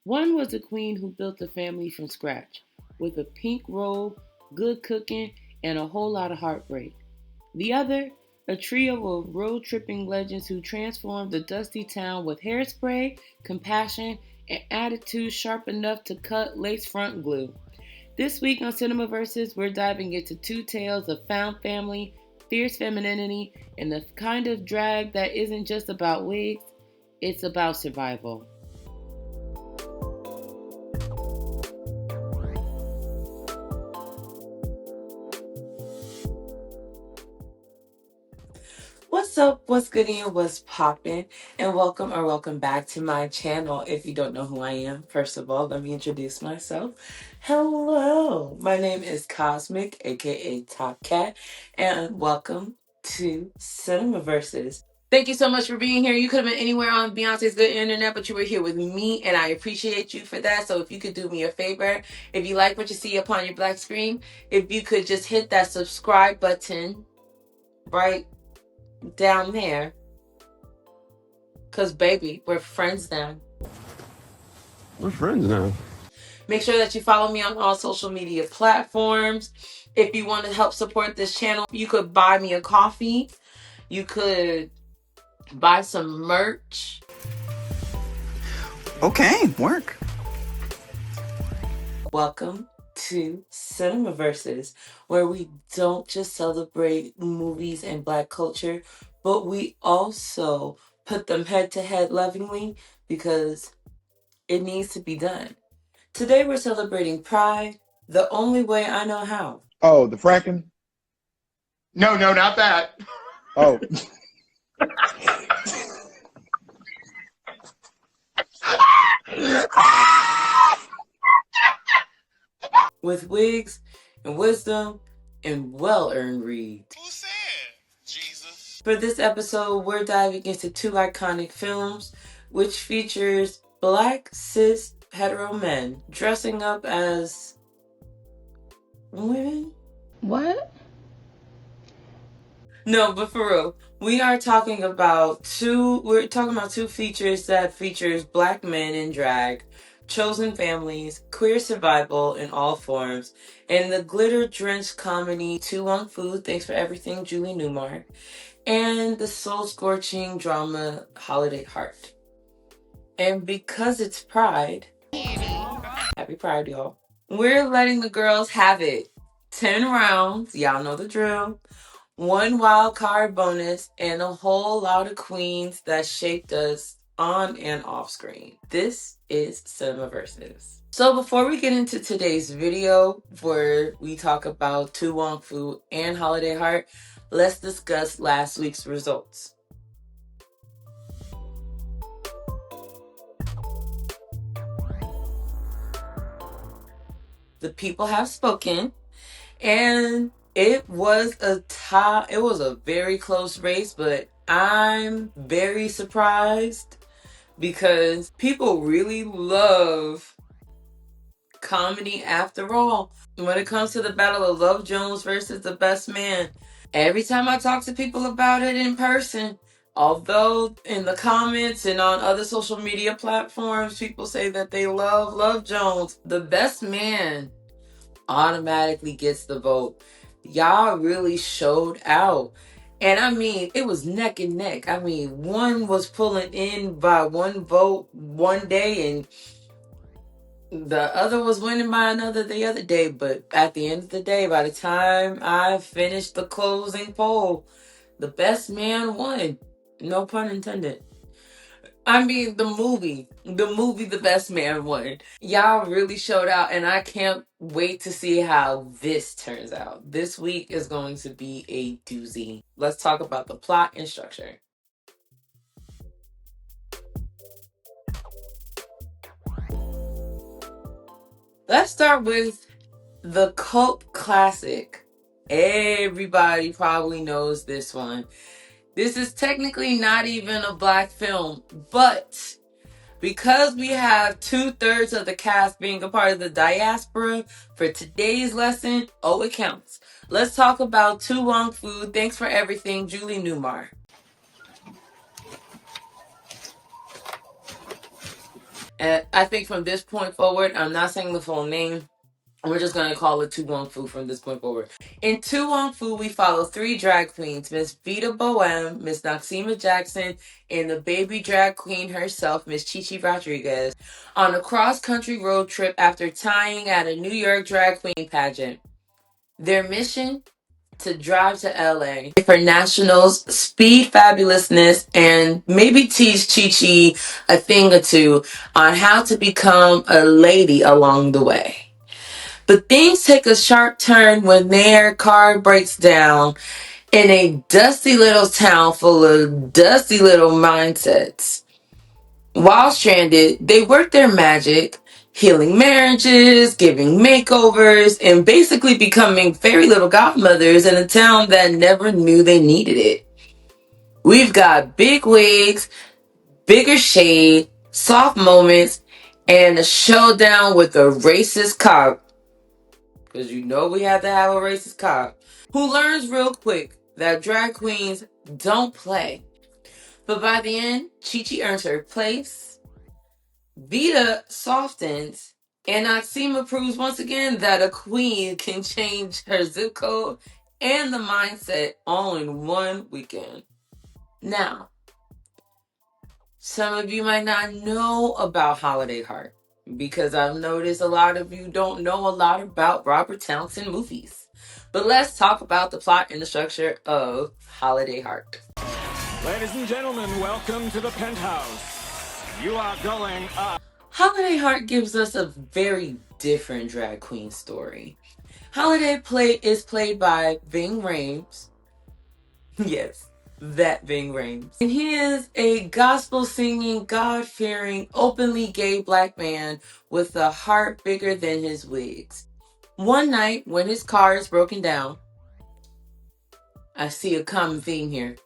One was a queen who built a family from scratch, with a pink robe, good cooking, and a whole lot of heartbreak. The other, a trio of road tripping legends who transformed a dusty town with hairspray, compassion, and attitude sharp enough to cut lace front glue. This week on CinemaVerses, we're diving into two tales of found family, fierce femininity, and the kind of drag that isn't just about wigs, it's about survival. What's up, what's goody, and what's poppin'? And welcome back to my channel. If you don't know who I am, first of all, let me introduce myself. Hello, my name is Cosmic, aka Top Cat, and welcome to CinemaVerses. Thank you so much for being here. You could have been anywhere on Beyonce's good internet, but you were here with me, and I appreciate you for that. So if you could do me a favor, if you like what you see upon your black screen, if you could just hit that subscribe button right down there, because baby, we're friends now. We're friends now. Make sure that you follow me on all social media platforms. If you want to help support this channel, you could buy me a coffee. You could buy some merch. Okay, work. Welcome to CinemaVerses, where we don't just celebrate movies and black culture, but we also put them head to head lovingly because it needs to be done. Today we're celebrating Pride the only way I know how. Oh, the fracking? No, not that. Oh. With wigs and wisdom and well-earned reads. Who said Jesus? For this episode, we're diving into two iconic films, which features black cis hetero men dressing up as women? What? No, but for real, we're talking about two features that features black men in drag, chosen families, queer survival in all forms, and the glitter-drenched comedy To Wong Foo, Thanks for Everything, Julie Newmar, and the soul-scorching drama Holiday Heart. And because it's Pride, happy Pride, y'all, we're letting the girls have it. 10 rounds, y'all know the drill. One wild card bonus, and a whole lot of queens that shaped us on and off screen. This is CinemaVerses. So before we get into today's video, where we talk about To Wong Foo and Holiday Heart, let's discuss last week's results. The people have spoken, and it was a very close race, but I'm very surprised because people really love comedy after all. When it comes to the battle of Love Jones versus The Best Man, every time I talk to people about it in person, although in the comments and on other social media platforms, people say that they love Love Jones, The Best Man automatically gets the vote. Y'all really showed out. And I mean, it was neck and neck. I mean, one was pulling in by one vote one day and the other was winning by another the other day. But at the end of the day, by the time I finished the closing poll, The Best Man won. No pun intended. I mean, the movie, The Best Man won. Y'all really showed out, and I can't wait to see how this turns out. This week is going to be a doozy. Let's talk about the plot and structure. Let's start with the cult classic. Everybody probably knows this one. This is technically not even a black film, but because we have 2/3 of the cast being a part of the diaspora, for today's lesson, it counts. Let's talk about To Wong Foo, Thanks for Everything, Julie Newmar. And I think from this point forward, I'm not saying the full name. We're just going to call it Tu Wong Foo from this point forward. In Tu Wong Foo, we follow 3 drag queens, Miss Vita Bohem, Miss Noxema Jackson, and the baby drag queen herself, Miss Chichi Rodriguez, on a cross-country road trip after tying at a New York drag queen pageant. Their mission? To drive to LA for nationals, speed fabulousness, and maybe teach Chi-Chi a thing or two on how to become a lady along the way. But things take a sharp turn when their car breaks down in a dusty little town full of dusty little mindsets. While stranded, they work their magic, healing marriages, giving makeovers, and basically becoming fairy little godmothers in a town that never knew they needed it. We've got big wigs, bigger shade, soft moments, and a showdown with a racist cop. Because you know we have to have a racist cop who learns real quick that drag queens don't play. But by the end, Chi-Chi earns her place, Vita softens, and Noxema proves once again that a queen can change her zip code and the mindset all in one weekend. Now, some of you might not know about Holiday Heart because I've noticed a lot of you don't know a lot about Robert Townsend movies. But let's talk about the plot and the structure of Holiday Heart. Ladies and gentlemen, welcome to the penthouse. You are going up. Holiday Heart gives us a very different drag queen story. Holiday is played by Ving Rhames. Yes, that Ving Rhames. And he is a gospel singing, God fearing, openly gay black man with a heart bigger than his wigs. One night, when his car is broken down, I see a common theme here.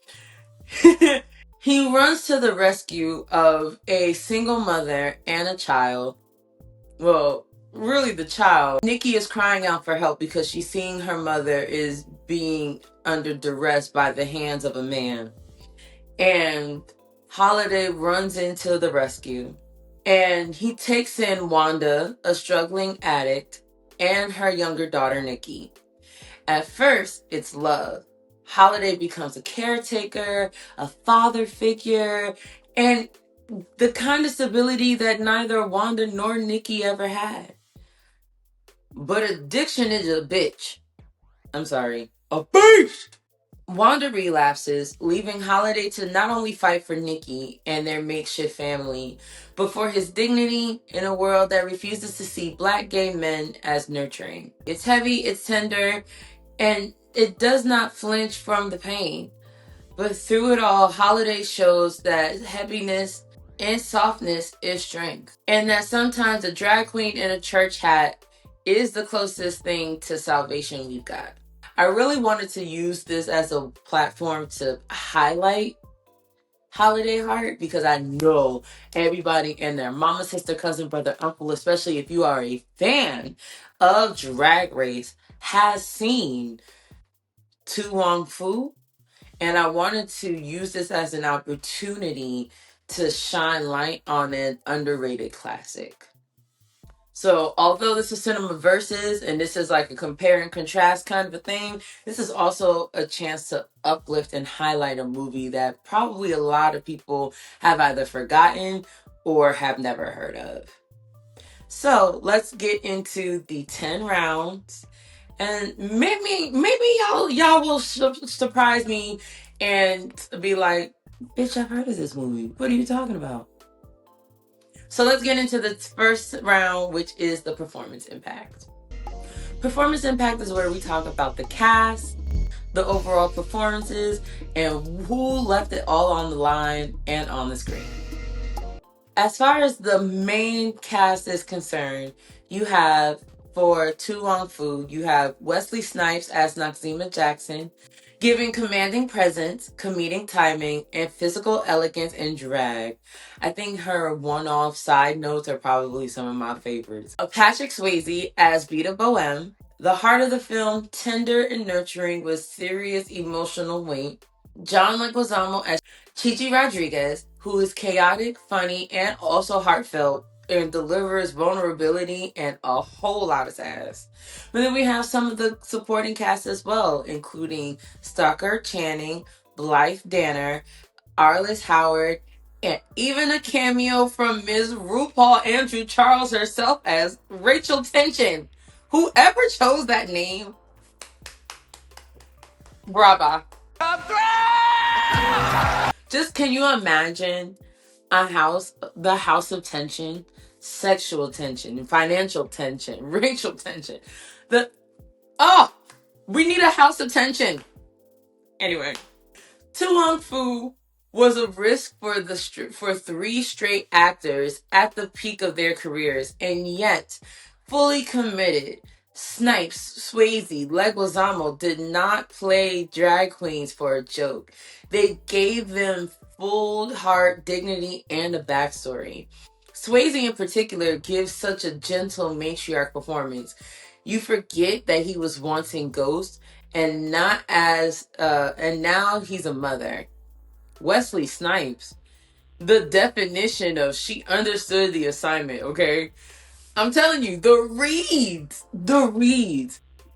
He runs to the rescue of a single mother and a child. Well, really the child. Nikki is crying out for help because she's seeing her mother is being under duress by the hands of a man. And Holiday runs into the rescue. And he takes in Wanda, a struggling addict, and her younger daughter, Nikki. At first, it's love. Holiday becomes a caretaker, a father figure, and the kind of stability that neither Wanda nor Nikki ever had. But addiction is a bitch. I'm sorry, a beast! Wanda relapses, leaving Holiday to not only fight for Nikki and their makeshift family, but for his dignity in a world that refuses to see black gay men as nurturing. It's heavy, it's tender, and it does not flinch from the pain. But through it all, Holiday shows that heaviness and softness is strength. And that sometimes a drag queen in a church hat is the closest thing to salvation we've got. I really wanted to use this as a platform to highlight Holiday Heart because I know everybody and their mama, sister, cousin, brother, uncle, especially if you are a fan of Drag Race, has seen Tu Wong Foo. And I wanted to use this as an opportunity to shine light on an underrated classic. So although this is CinemaVerses and this is like a compare and contrast kind of a thing, this is also a chance to uplift and highlight a movie that probably a lot of people have either forgotten or have never heard of. So let's get into the 10 rounds. And maybe y'all will surprise me and be like, bitch, I've heard of this movie. What are you talking about? So let's get into the first round, which is the performance impact. Performance impact is where we talk about the cast, the overall performances, and who left it all on the line and on the screen. As far as the main cast is concerned, you have, for Tu Wong Foo, you have Wesley Snipes as Noxema Jackson, giving commanding presence, comedic timing, and physical elegance in drag. I think her one-off side notes are probably some of my favorites. Patrick Swayze as Vita Bohem, the heart of the film, tender and nurturing with serious emotional weight. John Leguizamo as Chichi Rodriguez, who is chaotic, funny, and also heartfelt. and delivers vulnerability and a whole lot of sass. But then we have some of the supporting cast as well, including Stucker Channing, Blythe Danner, Arliss Howard, and even a cameo from Ms. RuPaul Andrew Charles herself as Rachel Tension. Whoever chose that name, brava. Just can you imagine the house of tension, sexual tension, financial tension, racial tension. We need a house of tension. Anyway, Wong Foo was a risk for 3 straight actors at the peak of their careers, and yet fully committed. Snipes, Swayze, Leguizamo did not play drag queens for a joke. They gave them full heart, dignity, and a backstory. Swayze in particular gives such a gentle matriarch performance. You forget that he was once in Ghost and not as and now he's a mother. Wesley Snipes, the definition of she understood the assignment, okay? I'm telling you, the reads.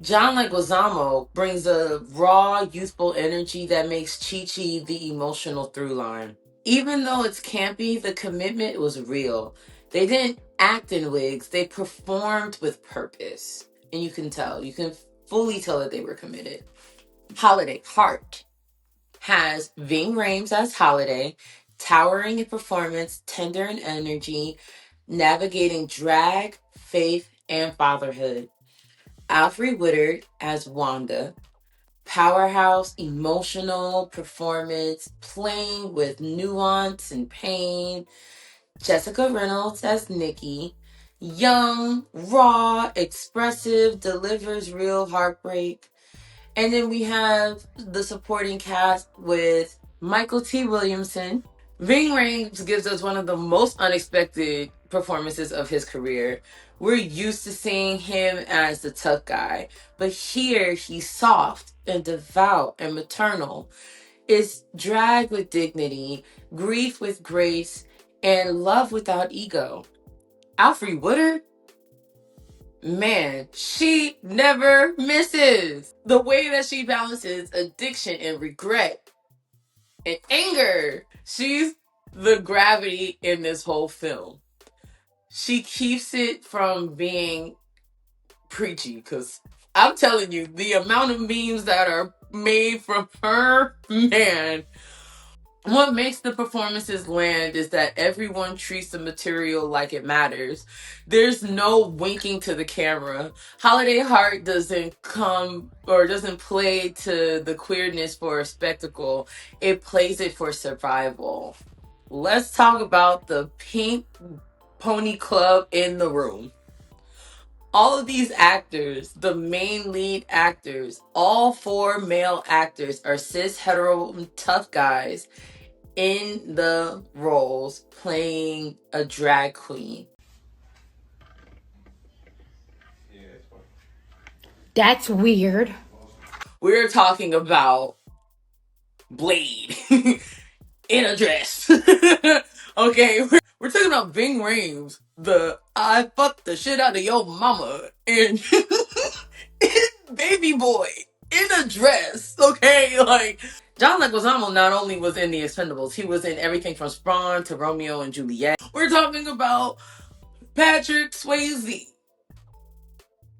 John Leguizamo brings a raw, youthful energy that makes Chi-Chi the emotional through line. Even though it's campy, the commitment was real. They didn't act in wigs, they performed with purpose. And you can fully tell that they were committed. Holiday Heart has Ving Rhames as Holiday, towering in performance, tender in energy, navigating drag, faith, and fatherhood. Alfre Woodard as Wanda, powerhouse, emotional performance, playing with nuance and pain. Jessica Reynolds as Nikki, young, raw, expressive, delivers real heartbreak. And then we have the supporting cast with Michael T. Williamson. Ving Rhames gives us one of the most unexpected performances of his career. We're used to seeing him as the tough guy, but here he's soft and devout and maternal. It's drag with dignity, grief with grace, and love without ego. Alfre Woodard, man, she never misses. The way that she balances addiction and regret and anger. She's the gravity in this whole film. She keeps it from being preachy, because I'm telling you, the amount of memes that are made from her, man. What makes the performances land is that everyone treats the material like it matters. There's no winking to the camera. Holiday Heart doesn't play to the queerness for a spectacle. It plays it for survival. Let's talk about the Pink Pony Club in the room. All of these actors, the main lead actors, all 4 male actors are cis hetero tough guys in the roles playing a drag queen. That's weird. We're talking about Blade in a dress. Okay, we're talking about Ving Rhames, the I fucked the shit out of your mama, and baby boy in a dress. Okay, like John Leguizamo not only was in The Expendables, he was in everything from Spawn to Romeo and Juliet. We're talking about Patrick Swayze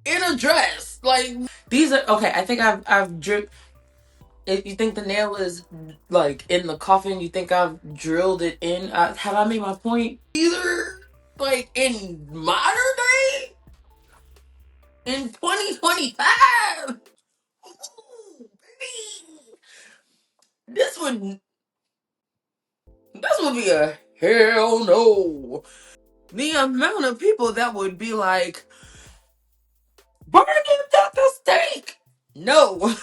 in a dress. Like, these are okay. I think I've dripped. If you think the nail is like in the coffin, you think I've drilled it in. Have I made my point? Either like in modern day, in 2025. Ooh, baby. This would be a hell no. The amount of people that would be like, burn it at the stake. No.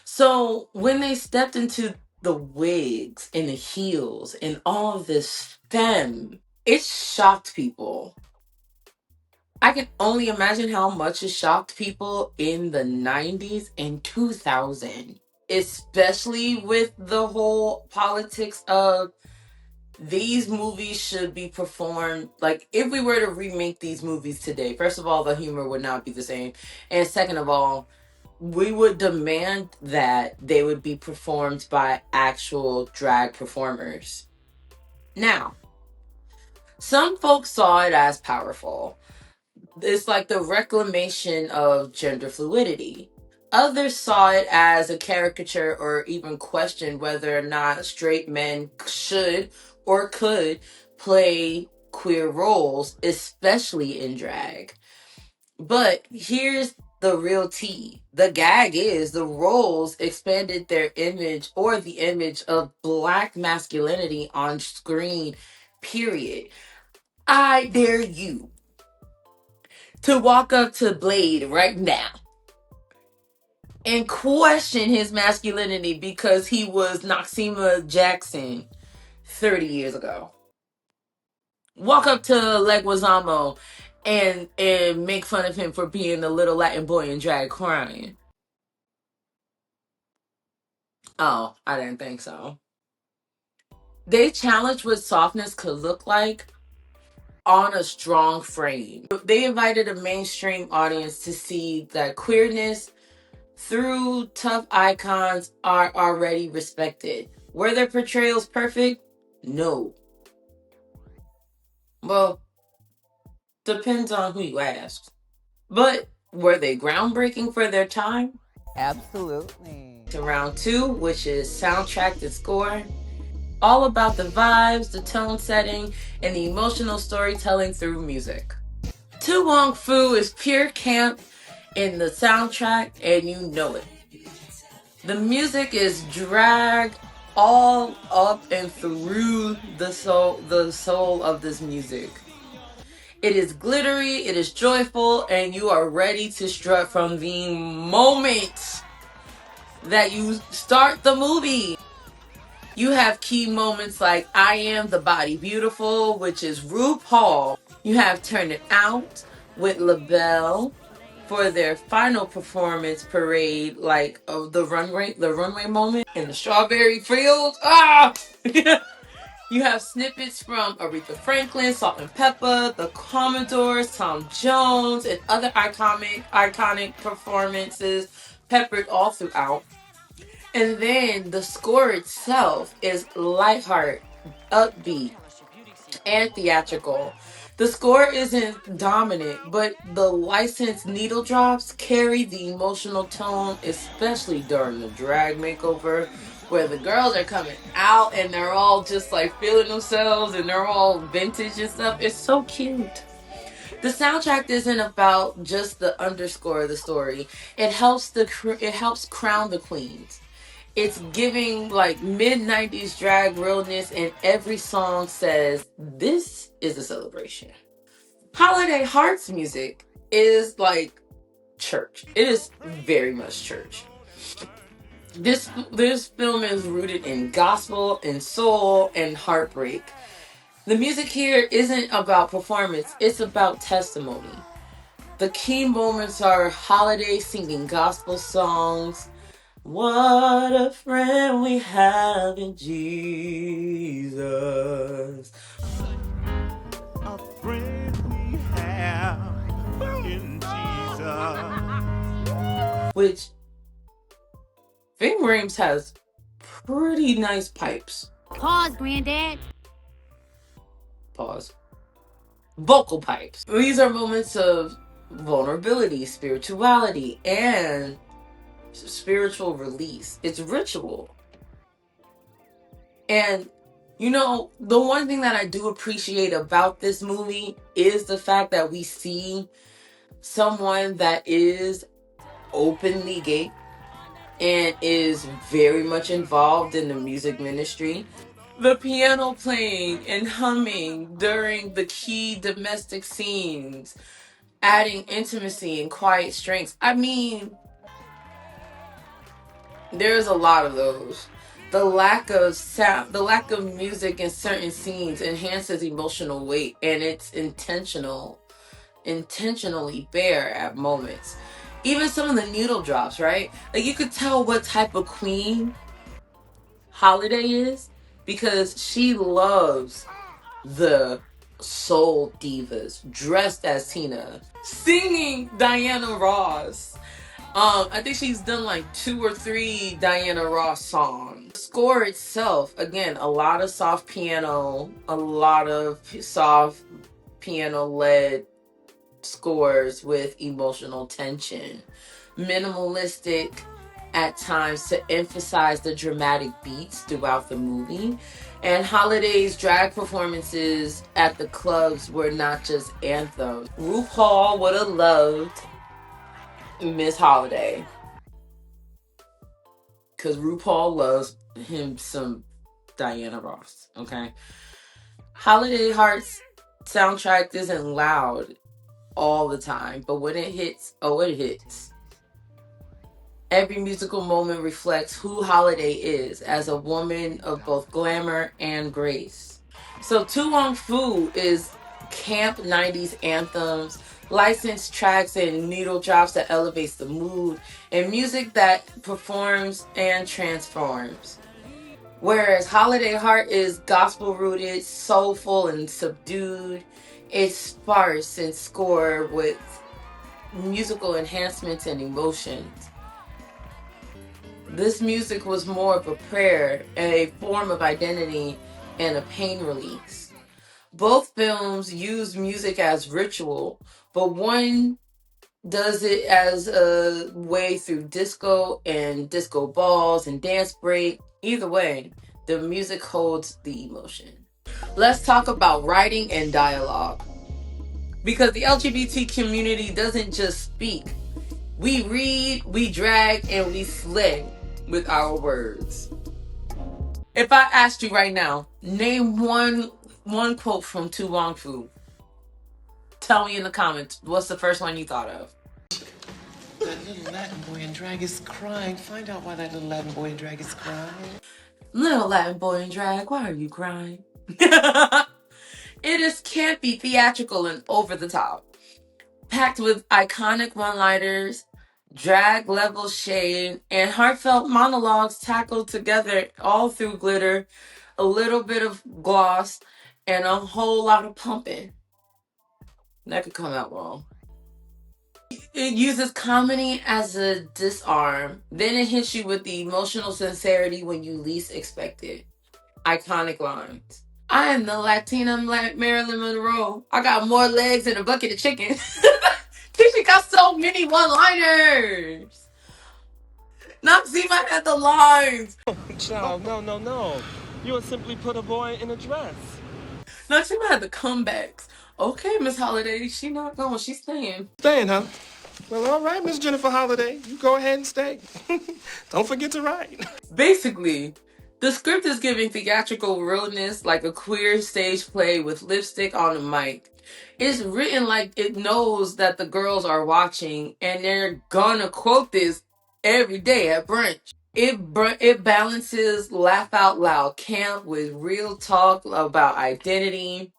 So when they stepped into the wigs and the heels and all of this femme, it shocked people. I can only imagine how much it shocked people in the 90s and 2000, especially with the whole politics of these movies should be performed like if we were to remake these movies today. First of all, the humor would not be the same, and second of all, we would demand that they would be performed by actual drag performers. Now, some folks saw it as powerful. It's like the reclamation of gender fluidity. Others saw it as a caricature or even questioned whether or not straight men should or could play queer roles, especially in drag. But here's the real tea. The gag is the roles expanded their image or the image of black masculinity on screen, period. I dare you to walk up to Blade right now and question his masculinity because he was Noxema Jackson 30 years ago. Walk up to Leguizamo and make fun of him for being a little Latin boy in drag crying. Oh, I didn't think so. They challenged what softness could look like on a strong frame. They invited a mainstream audience to see that queerness through tough icons are already respected. Were their portrayals perfect? No. Well, depends on who you ask. But were they groundbreaking for their time? Absolutely. To round two, which is soundtrack and score. All about the vibes, the tone setting, and the emotional storytelling through music. To Wong Foo is pure camp in the soundtrack, and you know it. The music is dragged all up and through the soul of this music. It is glittery, it is joyful, and you are ready to strut from the moment that you start the movie. You have key moments like I Am the Body Beautiful, which is RuPaul. You have Turn It Out with LaBelle for their final performance parade, like of the runway moment in the strawberry fields. You have snippets from Aretha Franklin, Salt and Pepper, the Commodores, Tom Jones, and other iconic performances peppered all throughout. And then the score itself is lighthearted, upbeat, and theatrical. The score isn't dominant, but the licensed needle drops carry the emotional tone, especially during the drag makeover, where the girls are coming out and they're all just like feeling themselves and they're all vintage and stuff. It's so cute. The soundtrack isn't about just the underscore of the story. It helps crown the queens. It's giving like mid-90s drag realness, and every song says, this is a celebration. Holiday Hearts music is like church. It is very much church. This film is rooted in gospel and soul and heartbreak. The music here isn't about performance, it's about testimony. The key moments are holiday singing gospel songs. What a friend we have in Jesus. A friend we have in Jesus. Which Ving Rhames has pretty nice pipes. Pause, Granddad. Pause. Vocal pipes. These are moments of vulnerability, spirituality, and spiritual release. It's ritual. And you know, the one thing that I do appreciate about this movie is the fact that we see someone that is openly gay and is very much involved in the music ministry. The piano playing and humming during the key domestic scenes, adding intimacy and quiet strengths. I mean, there's a lot of those. The lack of sound, the lack of music in certain scenes enhances emotional weight, and it's intentionally bare at moments. Even some of the needle drops, right? Like you could tell what type of queen Holiday is because she loves the soul divas dressed as Tina, singing Diana Ross. I think she's done like 2 or 3 Diana Ross songs. The score itself, again, a lot of soft piano, a lot of soft piano led scores with emotional tension, minimalistic at times to emphasize the dramatic beats throughout the movie. And Holiday's drag performances at the clubs were not just anthems. RuPaul would have loved Miss Holiday because RuPaul loves him some Diana Ross. Okay. Holiday Heart's soundtrack isn't loud all the time, but when it hits, oh, it hits. Every musical moment reflects who Holiday is as a woman of both glamour and grace. So To Wong Foo is camp 90s anthems, licensed tracks and needle drops that elevates the mood, and music that performs and transforms. Whereas Holiday Heart is gospel rooted, soulful, and subdued. It's sparse and score with musical enhancements and emotions. This music was more of a prayer, a form of identity, and a pain release. Both films use music as ritual, but one does it as a way through disco and disco balls and dance break. Either way, the music holds the emotion. Let's talk about writing and dialogue. Because the LGBT community doesn't just speak. We read, we drag, and we slay with our words. If I asked you right now, name one quote from Tu Wong Fu. Tell me in the comments, what's the first one you thought of? That little Latin boy in drag is crying. Find out why that little Latin boy in drag is crying. Little Latin boy in drag, why are you crying? It is campy, theatrical, and over the top. Packed with iconic one-liners, drag level shade, and heartfelt monologues tackled together all through glitter, a little bit of gloss, and a whole lot of pumping. That could come out wrong. It uses comedy as a disarm, then it hits you with the emotional sincerity when you least expect it. Iconic lines. I am the Latina Marilyn Monroe. I got more legs than a bucket of chicken. She got so many one-liners. Noxima had the lines. Child, no. You would simply put a boy in a dress. Noxima had the comebacks. Okay, Miss Holiday, she not going. She's staying. Staying, huh? Well, all right, Miss Jennifer Holiday. You go ahead and stay. Don't forget to write. Basically, the script is giving theatrical realness like a queer stage play with lipstick on a mic. It's written like it knows that the girls are watching and they're gonna quote this every day at brunch. It balances laugh out loud camp with real talk about identity,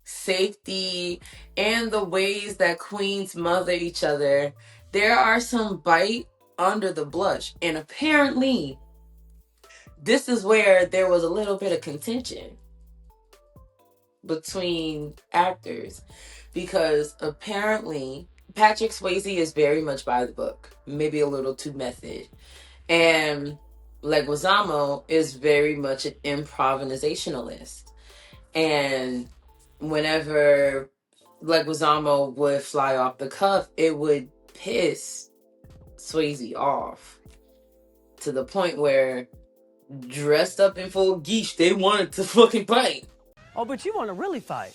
safety, and the ways that queens mother each other. There are some bite under the blush, and apparently this is where there was a little bit of contention between actors, because apparently Patrick Swayze is very much by the book, maybe a little too method, and Leguizamo is very much an improvisationalist. And whenever Leguizamo would fly off the cuff, it would piss Swayze off to the point where, dressed up in full geesh, they wanted to fucking fight. Oh, but you want to really fight.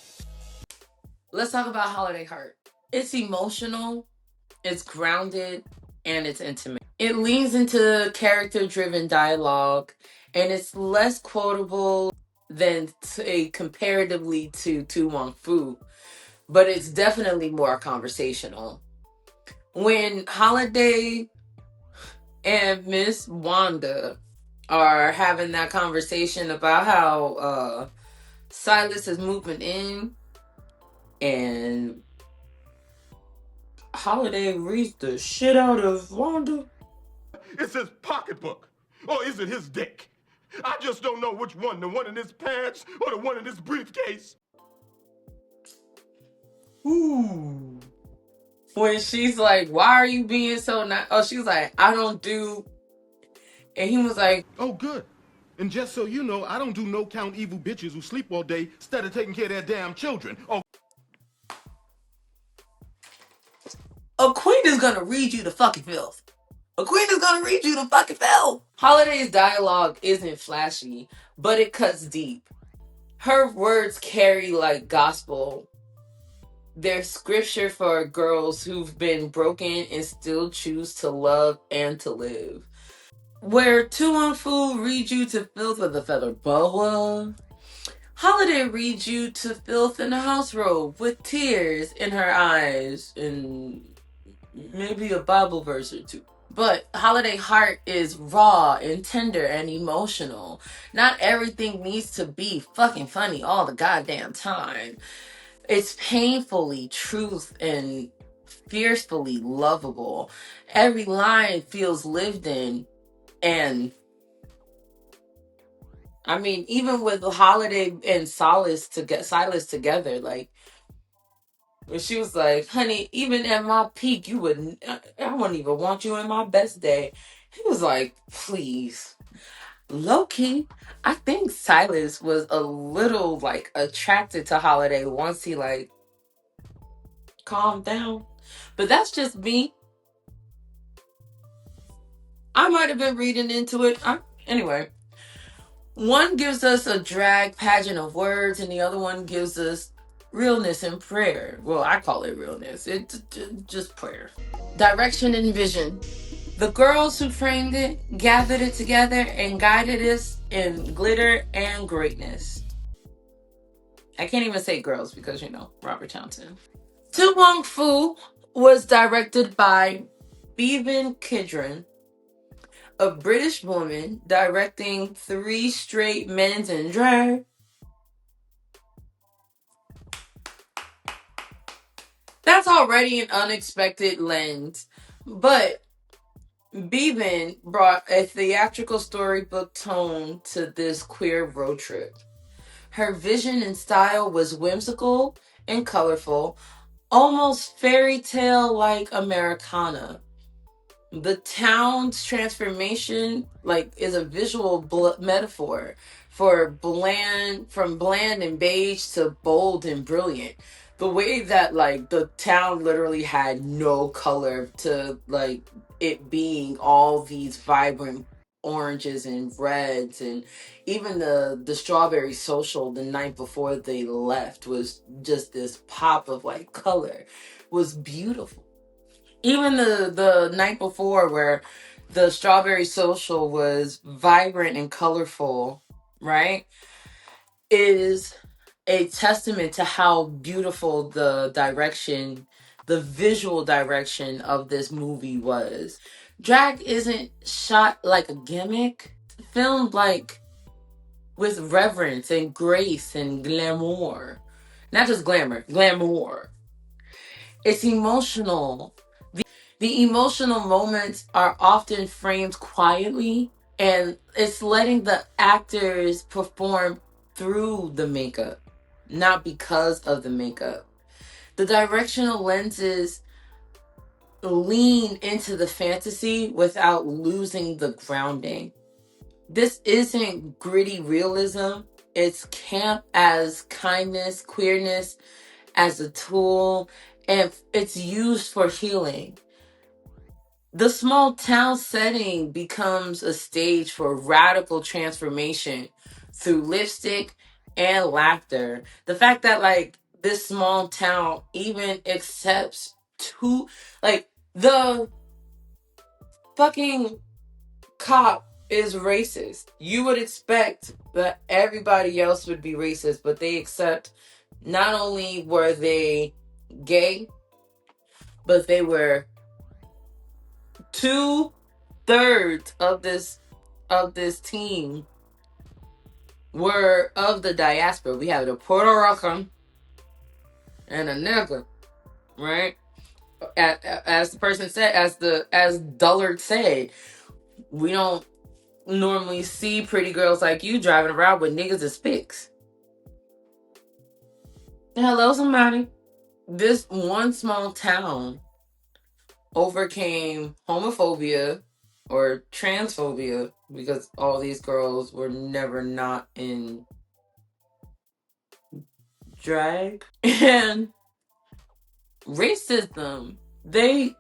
Let's talk about Holiday Heart. It's emotional, it's grounded, and it's intimate. It leans into character-driven dialogue, and it's less quotable than comparatively to Tu Wong Fu, but it's definitely more conversational. When Holiday and Miss Wanda are having that conversation about how Silas is moving in, and Holiday reads the shit out of Wanda. It's his pocketbook. Or is it his dick? I just don't know which one, the one in his pants or the one in his briefcase. Ooh. When she's like, why are you being so nice? Oh, she's like, I don't do. And he was like, Oh, good. And just so you know, I don't do no count evil bitches who sleep all day instead of taking care of their damn children. Oh, a queen is gonna read you the fucking filth. A queen is gonna read you the fucking filth. Holiday's dialogue isn't flashy, but it cuts deep. Her words carry like gospel. They're scripture for girls who've been broken and still choose to love and to live. Where Wong Foo reads you to filth with a feather boa, Holiday reads you to filth in a house robe with tears in her eyes and maybe a Bible verse or two. But Holiday Heart is raw and tender and emotional. Not everything needs to be fucking funny all the goddamn time. It's painfully truth and fiercely lovable. Every line feels lived in, and I mean, even with Holiday and Silas together, like when she was like, "Honey, even at my peak, you wouldn't. I wouldn't even want you in my best day." He was like, "Please." Low key, I think Silas was a little like attracted to Holiday once he like calmed down. But that's just me. I might have been reading into it. Anyway, one gives us a drag pageant of words, and the other one gives us realness and prayer. Well, I call it realness. It's just prayer. Direction and vision. The girls who framed it gathered it together and guided us in glitter and greatness. I can't even say girls because, Robert Townsend. Wong Foo was directed by Bevan Kidron, a British woman directing 3 straight men's in drag. That's already an unexpected lens, but Bevan brought a theatrical storybook tone to this queer road trip. Her vision and style was whimsical and colorful, almost fairy tale like Americana. The town's transformation is a visual metaphor for from bland and beige to bold and brilliant. The way that the town literally had no color to it being all these vibrant oranges and reds, and even the strawberry social the night before they left was just this pop of color, was beautiful. Even the night before, where the strawberry social was vibrant and colorful, right, is a testament to how beautiful the visual direction of this movie was. Drag isn't shot like a gimmick, filmed with reverence and grace and glamour. Not just glamour. It's emotional. The emotional moments are often framed quietly, and it's letting the actors perform through the makeup, not because of the makeup. The directional lenses lean into the fantasy without losing the grounding. This isn't gritty realism. It's camp as kindness, queerness as a tool, and it's used for healing. The small town setting becomes a stage for radical transformation through lipstick and laughter. The fact that this small town even accepts the fucking cop is racist. You would expect that everybody else would be racist, but they accept not only were they gay, but they were 2/3 of this team were of the diaspora. We have a Puerto Rican and a nigger, right? As the person said, as Dullard said, we don't normally see pretty girls like you driving around with niggas as pics. Hello, somebody. This one small town overcame homophobia or transphobia because all these girls were never not in drag, and racism. They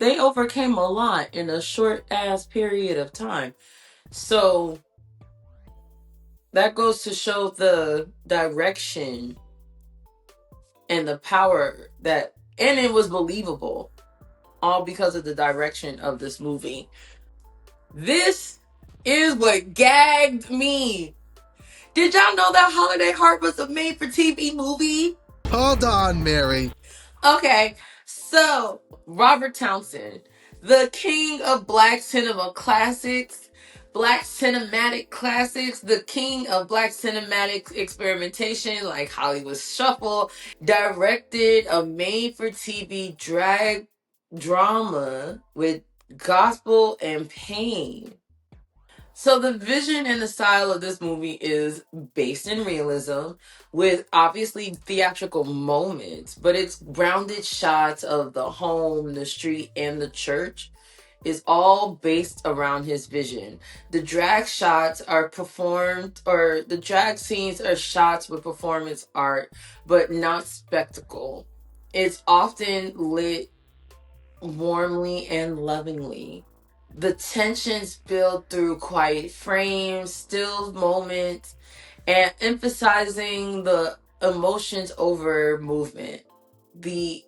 overcame a lot in a short ass period of time. So that goes to show the direction and the power that, and it was believable, all because of the direction of this movie. This is what gagged me. Did y'all know that Holiday Heart was a made-for-TV movie? Hold on, Mary. Okay, so Robert Townsend, the king of black cinema classics, black cinematic classics, the king of black cinematic experimentation like Hollywood Shuffle, directed a made-for-TV drag drama with gospel and pain. So the vision and the style of this movie is based in realism with obviously theatrical moments, but it's grounded shots of the home, the street, and the church is all based around his vision. The drag shots are performed, or the drag scenes are shots with performance art, but not spectacle. It's often lit warmly and lovingly. The tensions build through quiet frames, still moments, and emphasizing the emotions over movement. The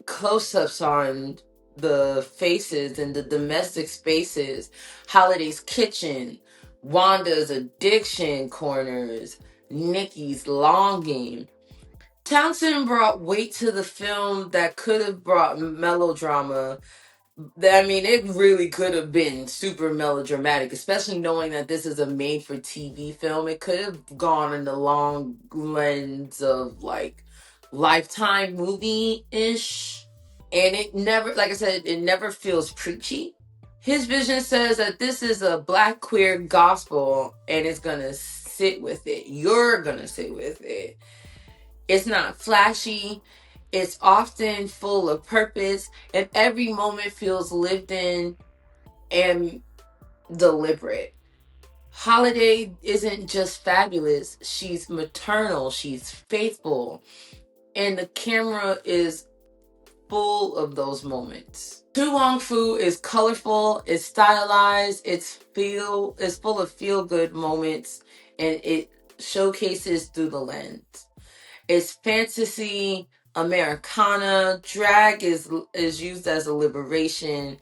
close-ups on the faces and the domestic spaces, Holiday's kitchen, Wanda's addiction corners, Nikki's longing. Townsend brought weight to the film that could have brought melodrama. I mean, it really could have been super melodramatic, especially knowing that this is a made-for-TV film. It could have gone in the long lens of, like, Lifetime movie-ish. And it never, like I said, it never feels preachy. His vision says that this is a black queer gospel, and it's gonna sit with it. You're gonna sit with it. It's not flashy. It's often full of purpose, and every moment feels lived in and deliberate. Holiday isn't just fabulous, she's maternal, she's faithful, and the camera is full of those moments. Wong Foo is colorful, it's stylized, it's full of feel-good moments, and it showcases through the lens. It's fantasy, Americana, drag is used as a liberation.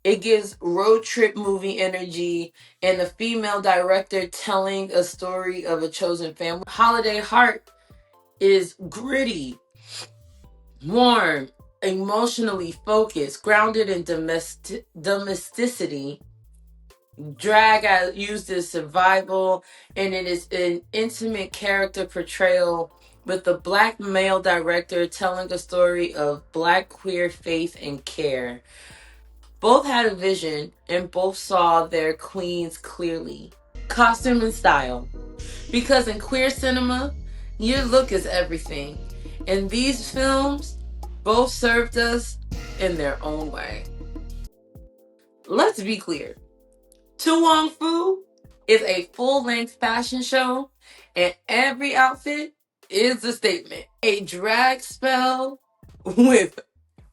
It gives road trip movie energy, and a female director telling a story of a chosen family. Holiday Heart is gritty, warm, emotionally focused, grounded in domesticity. Drag used as survival, and it is an intimate character portrayal with the black male director telling a story of black queer faith and care. Both had a vision and both saw their queens clearly. Costume and style. Because in queer cinema, your look is everything. And these films both served us in their own way. Let's be clear. Wong Foo is a full-length fashion show, and every outfit is a statement. A drag spell with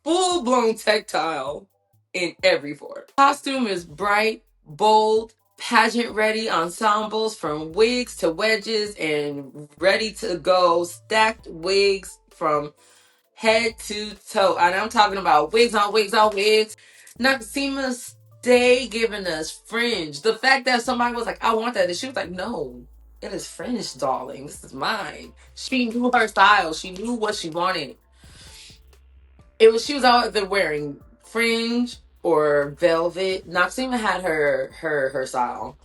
full-blown tactile in every form. Costume is bright, bold, pageant-ready ensembles from wigs to wedges and ready to go stacked wigs from head to toe. And I'm talking about wigs on wigs on wigs. Nakasima stay giving us fringe. The fact that somebody was like, I want that, and she was like, no, it is fringe, darling. This is mine. She knew her style. She knew what she wanted. She was either wearing fringe or velvet. Nakasima had her style.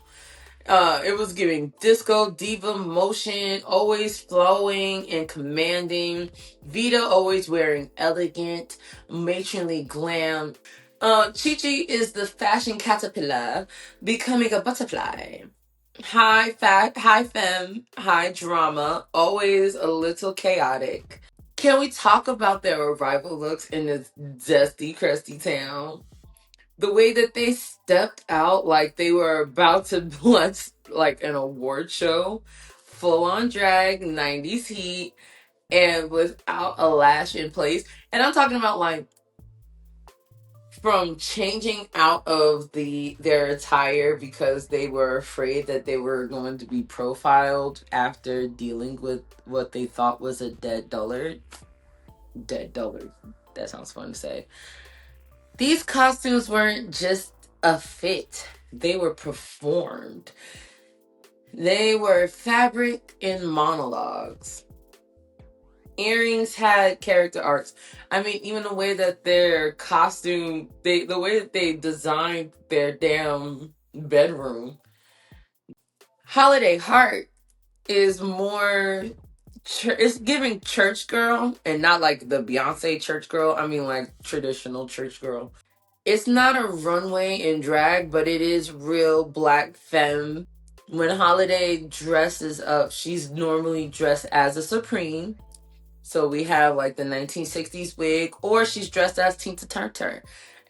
It was giving disco diva motion, always flowing and commanding. Vita always wearing elegant, matronly glam. Chi-Chi is the fashion caterpillar becoming a butterfly. High fat, high femme, high drama, always a little chaotic. Can we talk about their arrival looks in this dusty, crusty town? The way that they stepped out like they were about to bless like an award show, full on drag, 90s heat, and without a lash in place. And I'm talking about like from changing out of their attire because they were afraid that they were going to be profiled after dealing with what they thought was a dead dullard. Dead dullard. That sounds fun to say. These costumes weren't just a fit. They were performed. They were fabric in monologues. Earrings had character arcs. I mean, even the way that their costume, the way that they designed their damn bedroom. Holiday Heart is more, it's giving church girl, and not like the Beyonce church girl. I mean, like traditional church girl. It's not a runway in drag, but it is real black femme. When Holiday dresses up, she's normally dressed as a Supreme. So we have like the 1960s wig, or she's dressed as Tina Turner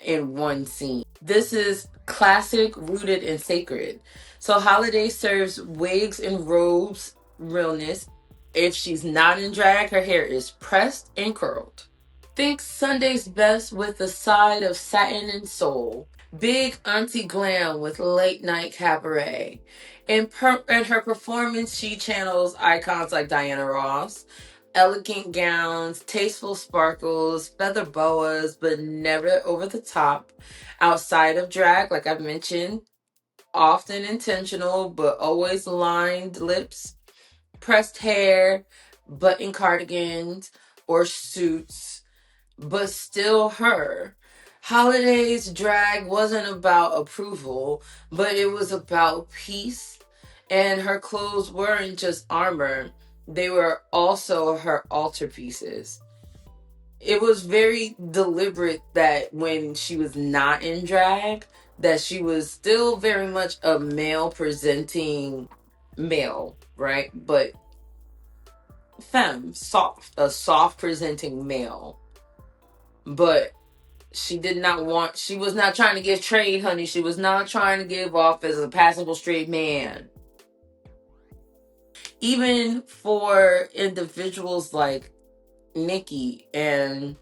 in one scene. This is classic, rooted and sacred. So Holiday serves wigs and robes realness. If she's not in drag, her hair is pressed and curled. Think Sunday's Best with a side of satin and soul. Big auntie glam with late night cabaret. In her performance, she channels icons like Diana Ross. Elegant gowns, tasteful sparkles, feather boas, but never over the top. Outside of drag, like I've mentioned, often intentional, but always lined lips, pressed hair, button cardigans, or suits, but still her. Holiday's drag wasn't about approval, but it was about peace. And her clothes weren't just armor, they were also her altarpieces. It was very deliberate that when she was not in drag, that she was still very much a male presenting male, right? But femme, soft, a soft presenting male. But she was not trying to give trade, honey. She was not trying to give off as a passable straight man. Even for individuals like Nikki and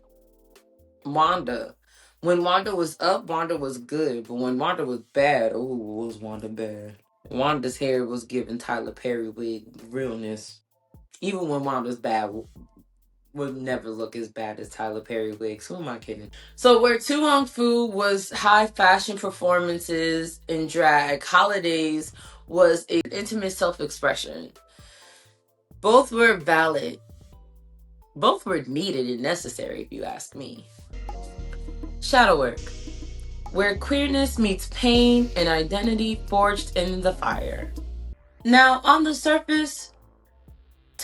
Wanda. When Wanda was up, Wanda was good. But when Wanda was bad, was Wanda bad? Wanda's hair was giving Tyler Perry wig realness. Even when Wanda's bad, would never look as bad as Tyler Perry wigs. Who am I kidding? So where Wong Foo was high fashion performances in drag, Holidays was an intimate self-expression. Both were valid. Both were needed and necessary, if you ask me. Shadow work, where queerness meets pain and identity forged in the fire. Now, on the surface,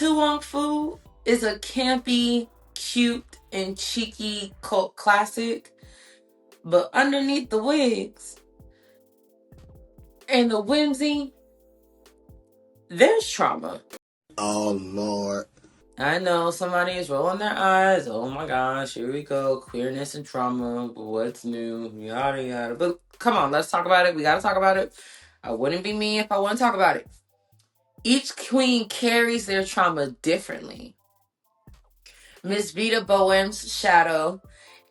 Wong Foo is a campy, cute, and cheeky cult classic, but underneath the wigs and the whimsy, there's trauma. Oh, Lord. I know somebody is rolling their eyes. Oh my gosh, here we go. Queerness and trauma. What's new? Yada yada. But come on, let's talk about it. We gotta talk about it. I wouldn't be me if I wouldn't talk about it. Each queen carries their trauma differently. Miss Vita Bohem's shadow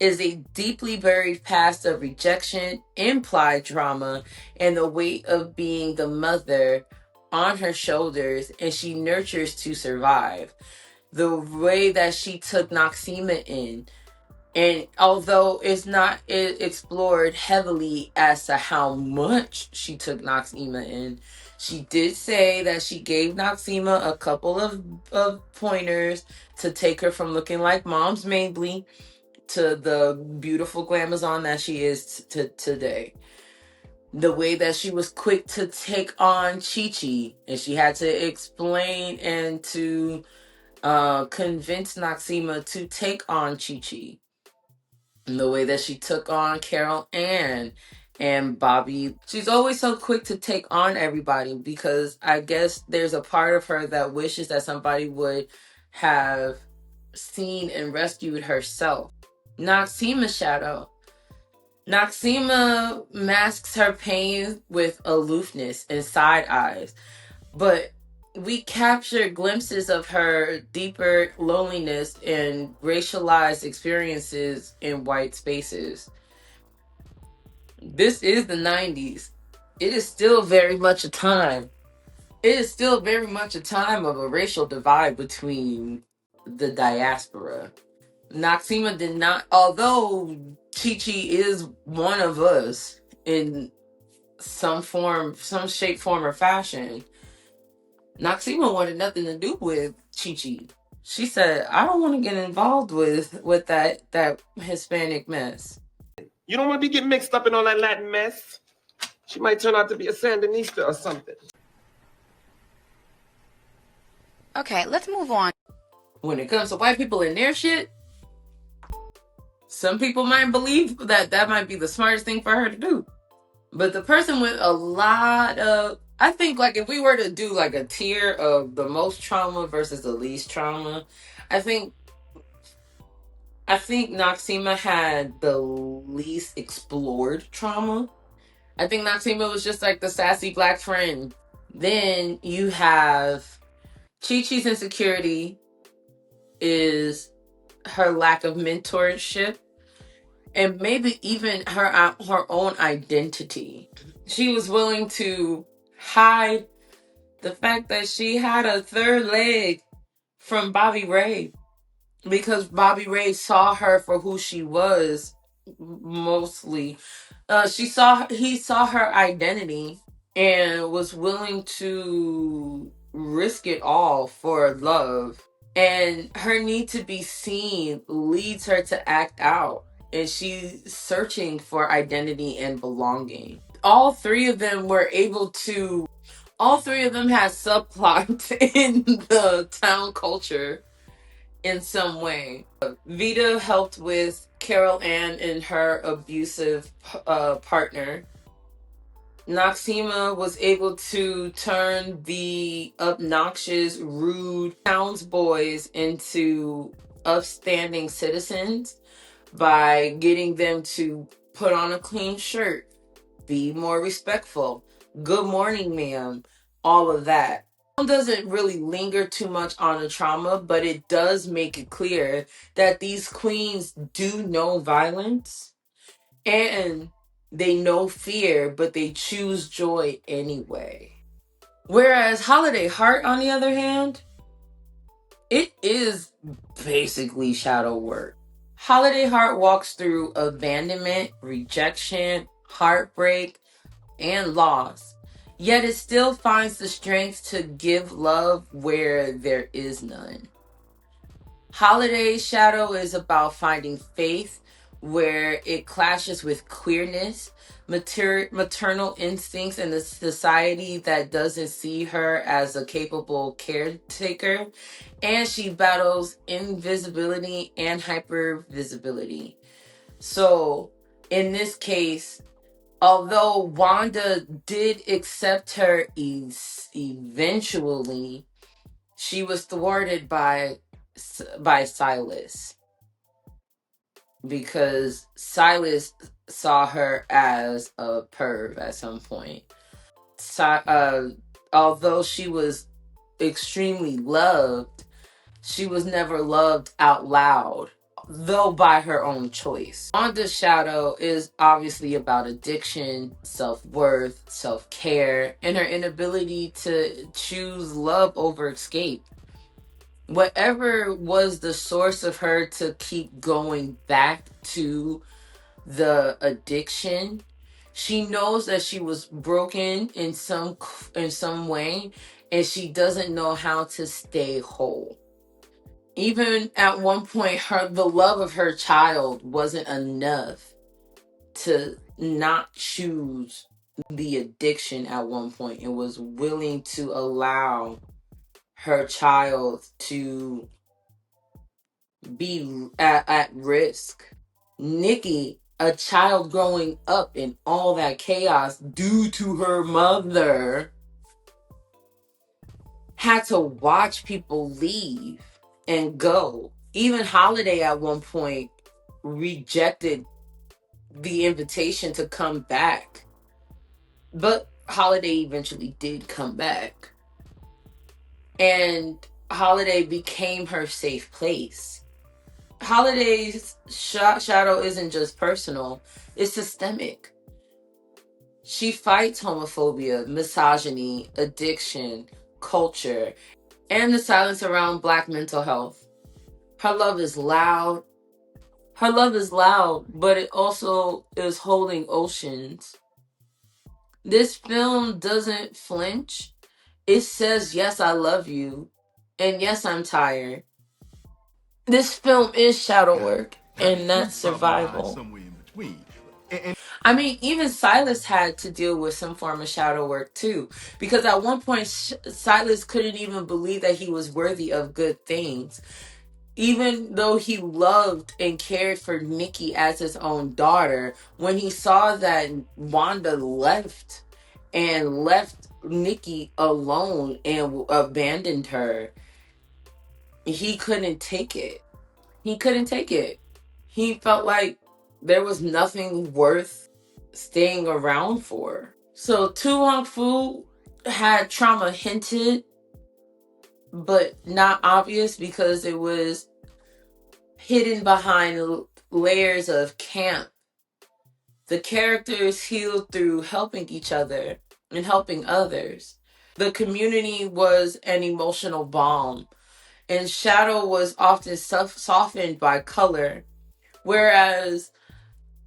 is a deeply buried past of rejection, implied trauma, and the weight of being the mother on her shoulders, and she nurtures to survive. The way that she took Noxema in, and although it's not explored heavily as to how much she took Noxema in, she did say that she gave Noxema a couple of pointers to take her from looking like Mom's Mabley to the beautiful glamazon that she is today. The way that she was quick to take on Chi-Chi, and she had to explain and to convince Noxema to take on Chi-Chi. And the way that she took on Carol Ann and Bobby. She's always so quick to take on everybody because I guess there's a part of her that wishes that somebody would have seen and rescued herself. Noxema's shadow. Noxema masks her pain with aloofness and side eyes, but we capture glimpses of her deeper loneliness and racialized experiences in white spaces. This is the 90s. It is still very much a time. It is still very much a time of a racial divide between the diaspora. Noxema did not, although Chi-Chi is one of us in some form, some shape, form, or fashion, Noxema wanted nothing to do with Chi-Chi. She said, I don't want to get involved with that Hispanic mess. You don't want to be getting mixed up in all that Latin mess. She might turn out to be a Sandinista or something. Okay, let's move on. When it comes to white people and their shit, some people might believe that that might be the smartest thing for her to do. But the person with a lot of, I think, like, if we were to do like a tier of the most trauma versus the least trauma, I think Noxema had the least explored trauma. I think Noxema was just like the sassy black friend. Then you have Chi-Chi's insecurity is her lack of mentorship and maybe even her own identity. She was willing to hide the fact that she had a third leg from Bobby Ray because Bobby Ray saw her for who she was. Mostly he saw her identity and was willing to risk it all for love, and her need to be seen leads her to act out, and she's searching for identity and belonging. All three of them had subplots in the town culture in some way. Vita helped with Carol Ann and her abusive partner. Noxema was able to turn the obnoxious, rude townsboys into upstanding citizens by getting them to put on a clean shirt, be more respectful, good morning, ma'am, all of that. Doesn't really linger too much on the trauma, but it does make it clear that these queens do know violence and they know fear, but they choose joy anyway. Whereas Holiday Heart, on the other hand, it is basically shadow work. Holiday Heart walks through abandonment, rejection, heartbreak, and loss. Yet it still finds the strength to give love where there is none. Holiday Shadow is about finding faith where it clashes with queerness, maternal instincts, and the society that doesn't see her as a capable caretaker. And she battles invisibility and hypervisibility. So, in this case, although Wanda did accept her eventually, she was thwarted by Silas because Silas saw her as a perv at some point. Although she was extremely loved, she was never loved out loud, though by her own choice. Wanda's shadow is obviously about addiction, self-worth, self-care, and her inability to choose love over escape. Whatever was the source of her to keep going back to the addiction, she knows that she was broken in some way, and she doesn't know how to stay whole. Even at one point, the love of her child wasn't enough to not choose the addiction at one point, and was willing to allow her child to be at risk Nikki, a child growing up in all that chaos due to her mother, had to watch people leave and go. Even Holiday at one point rejected the invitation to come back. But Holiday eventually did come back. And Holiday became her safe place. Holiday's shadow isn't just personal, it's systemic. She fights homophobia, misogyny, addiction, culture, and the silence around Black mental health. Her love is loud. Her love is loud, but it also is holding oceans. This film doesn't flinch. It says, yes, I love you. And yes, I'm tired. This film is shadow work, and that's survival. I mean, even Silas had to deal with some form of shadow work too, because at one point Silas couldn't even believe that he was worthy of good things. Even though he loved and cared for Nikki as his own daughter, when he saw that Wanda left Nikki alone and abandoned her, he couldn't take it. He couldn't take it. He felt like there was nothing worth staying around for. So Wong Foo had trauma hinted, but not obvious because it was hidden behind layers of camp. The characters healed through helping each other and helping others. The community was an emotional balm, and shadow was often softened by color, whereas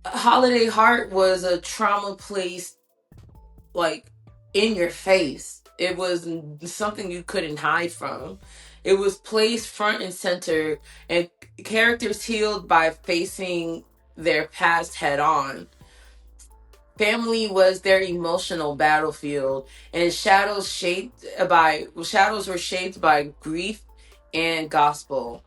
Holiday Heart was a trauma placed like in your face. It was something you couldn't hide from. It was placed front and center, and characters healed by facing their past head on. Family was their emotional battlefield, and shadows were shaped by grief and gospel.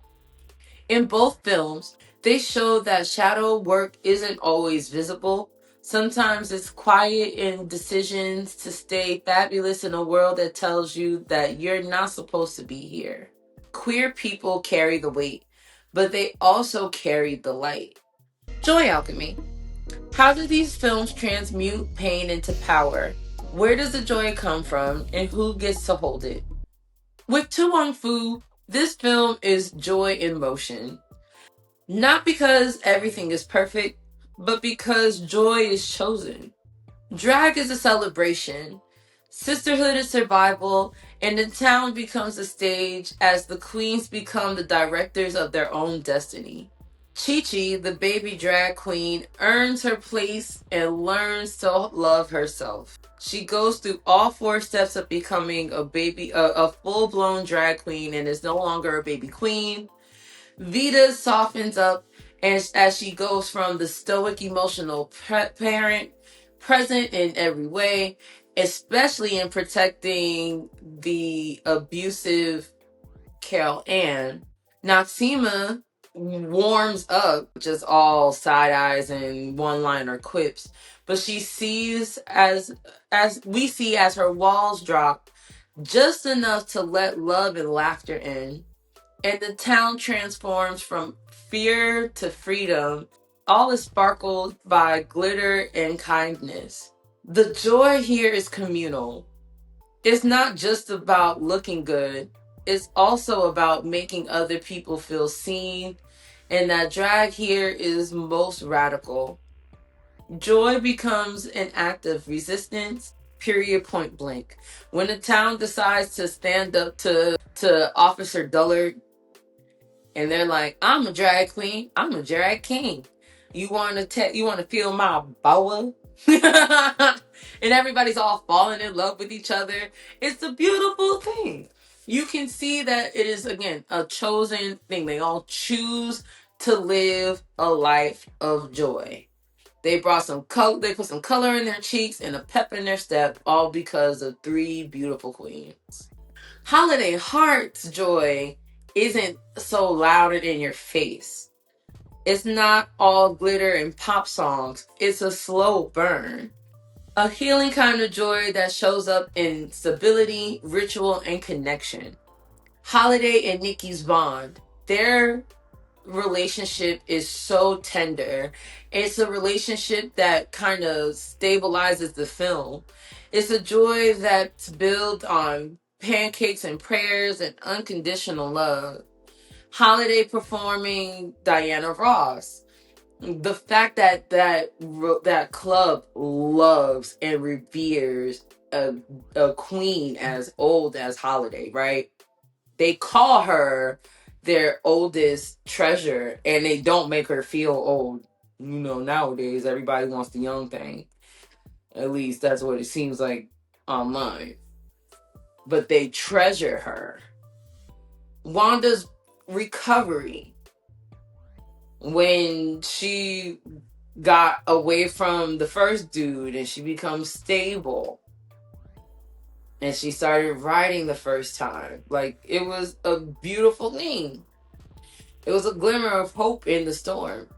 In both films, they show that shadow work isn't always visible. Sometimes it's quiet in decisions to stay fabulous in a world that tells you that you're not supposed to be here. Queer people carry the weight, but they also carry the light. Joy Alchemy. How do these films transmute pain into power? Where does the joy come from, and who gets to hold it? With Wong Foo, this film is joy in motion. Not because everything is perfect, but because joy is chosen. Drag is a celebration. Sisterhood is survival, and the town becomes a stage as the queens become the directors of their own destiny. Chi-Chi, the baby drag queen, earns her place and learns to love herself. She goes through all 4 steps of becoming a full-blown drag queen, and is no longer a baby queen. Vita softens up as she goes from the stoic emotional parent, present in every way, especially in protecting the abusive Carol Ann. Noxima warms up, just all side eyes and one-liner quips, but she sees as we see as her walls drop just enough to let love and laughter in. And the town transforms from fear to freedom. All is sparkled by glitter and kindness. The joy here is communal. It's not just about looking good. It's also about making other people feel seen. And that drag here is most radical. Joy becomes an act of resistance, period, point blank. When the town decides to stand up to Officer Dullard, and they're like, I'm a drag queen, I'm a drag king. You want to feel my boa? And everybody's all falling in love with each other. It's a beautiful thing. You can see that it is, again, a chosen thing. They all choose to live a life of joy. They brought some color, they put some color in their cheeks and a pep in their step, all because of 3 beautiful queens. Holiday Heart's joy isn't so loud and in your face. It's not all glitter and pop songs. It's a slow burn. A healing kind of joy that shows up in stability, ritual, and connection. Holiday and Nikki's bond. Their relationship is so tender. It's a relationship that kind of stabilizes the film. It's a joy that's built on pancakes and prayers and unconditional love. Holiday performing Diana Ross. The fact that that club loves and reveres a queen as old as Holiday, right? They call her their oldest treasure, and they don't make her feel old. You know, nowadays everybody wants the young thing. At least that's what it seems like online. But they treasure her. Wanda's recovery when she got away from the first dude and she becomes stable and she started writing the first time. Like, it was a beautiful thing. It was a glimmer of hope in the storm.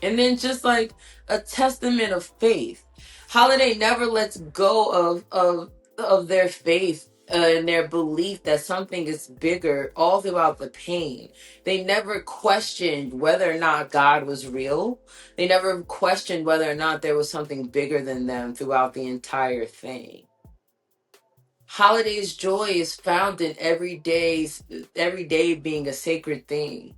And then just like a testament of faith. Holiday never lets go of their faith and their belief that something is bigger all throughout the pain. They never questioned whether or not God was real. They never questioned whether or not there was something bigger than them throughout the entire thing. Holiday's joy is found in every day being a sacred thing.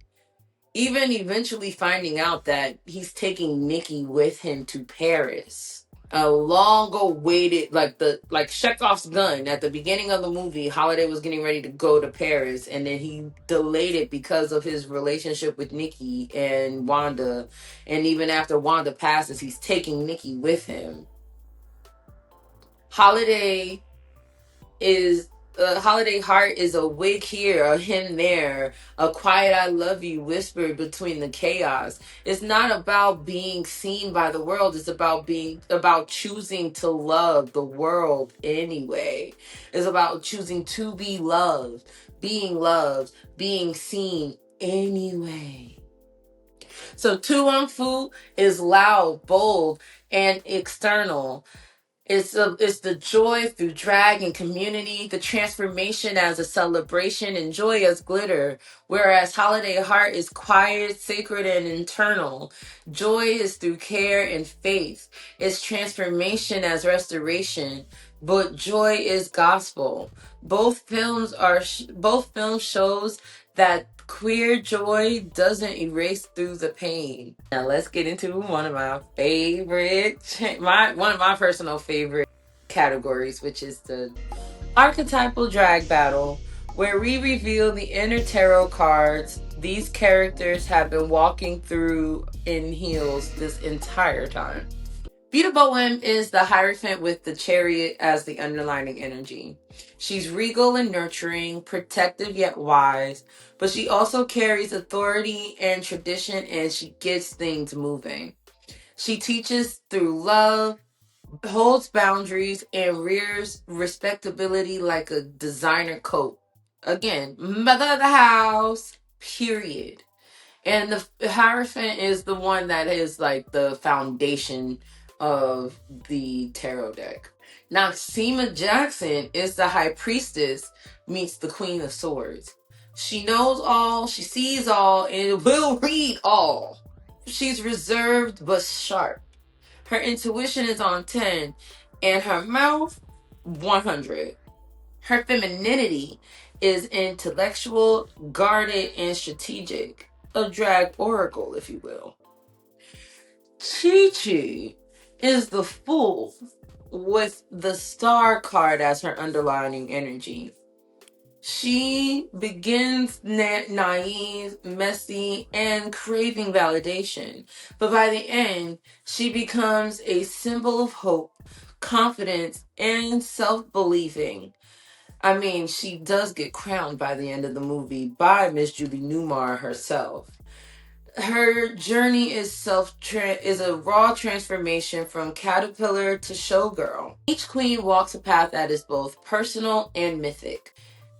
Even eventually finding out that he's taking Nikki with him to Paris. A long awaited, like Chekhov's gun. At the beginning of the movie, Holiday was getting ready to go to Paris, and then he delayed it because of his relationship with Nikki and Wanda. And even after Wanda passes, he's taking Nikki with him. Holiday heart is a wig here, a hymn there, a quiet I love you whispered between the chaos. It's not about being seen by the world. It's about choosing to love the world anyway. It's about choosing to be loved, being seen anyway. So Wong Foo is loud, bold, and external. It's the joy through drag and community, the transformation as a celebration, and joy as glitter. Whereas Holiday Heart is quiet, sacred, and internal. Joy is through care and faith. It's transformation as restoration, but joy is gospel. Both films shows that queer joy doesn't erase through the pain. Now let's get into one of my personal favorite categories, which is the archetypal drag battle, where we reveal the inner tarot cards these characters have been walking through in heels this entire time. Vita Bohem is the Hierophant with the Chariot as the underlining energy. She's regal and nurturing, protective yet wise, but she also carries authority and tradition, and she gets things moving. She teaches through love, holds boundaries, and rears respectability like a designer coat. Again, mother of the house, period. And the Hierophant is the one that is like the foundation of the tarot deck. Noxema Jackson is the High Priestess meets the Queen of Swords. She knows all, she sees all, and will read all. She's reserved but sharp. Her intuition is on 10, and her mouth 100. Her femininity is intellectual, guarded, and strategic. A drag oracle, if you will. Chi-Chi is the Fool with the Star card as her underlining energy. She begins naive, messy, and craving validation. But by the end, she becomes a symbol of hope, confidence, and self-believing. I mean, she does get crowned by the end of the movie by Miss Julie Newmar herself. Her journey is a raw transformation from caterpillar to showgirl. Each queen walks a path that is both personal and mythic.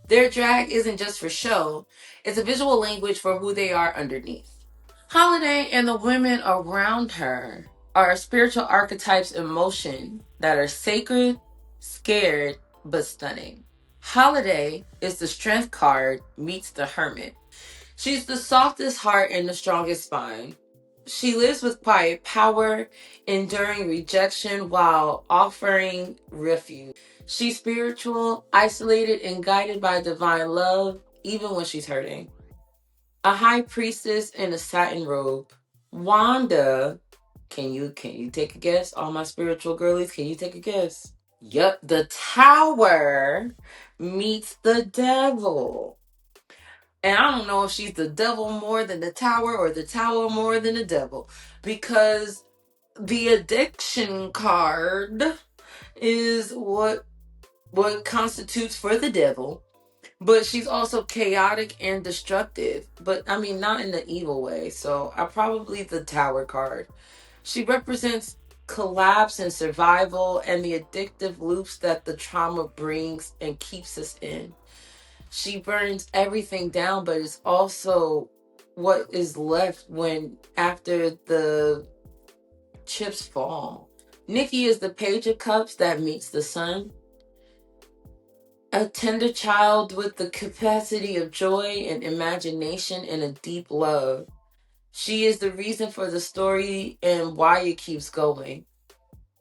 Their drag isn't just for show, it's a visual language for who they are underneath. Holiday and the women around her are spiritual archetypes in motion that are sacred, scared, but stunning. Holiday is the strength card meets the hermit. She's the softest heart and the strongest spine. She lives with quiet power, enduring rejection while offering refuge. She's spiritual, isolated, and guided by divine love, even when she's hurting. A high priestess in a satin robe. Wanda, can you take a guess? All my spiritual girlies, can you take a guess? Yep, the tower meets the devil. And I don't know if she's the devil more than the tower or the tower more than the devil. Because the addiction card is what constitutes for the devil. But she's also chaotic and destructive. But I mean, not in the evil way. So I probably the tower card. She represents collapse and survival and the addictive loops that the trauma brings and keeps us in. She burns everything down, but it's also what is left when after the chips fall. Nikki is the page of cups that meets the sun. A tender child with the capacity of joy and imagination and a deep love. She is the reason for the story and why it keeps going.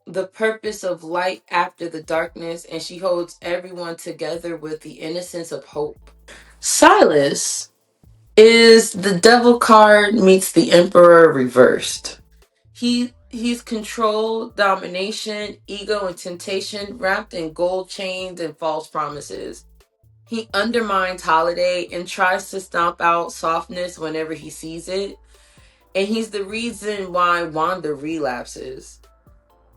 The purpose of light after the darkness, and she holds everyone together with the innocence of hope. Silas is the devil card meets the emperor reversed. He's control, domination, ego, and temptation wrapped in gold chains and false promises. He undermines Holiday and tries to stomp out softness whenever he sees it. And he's the reason why Wanda relapses.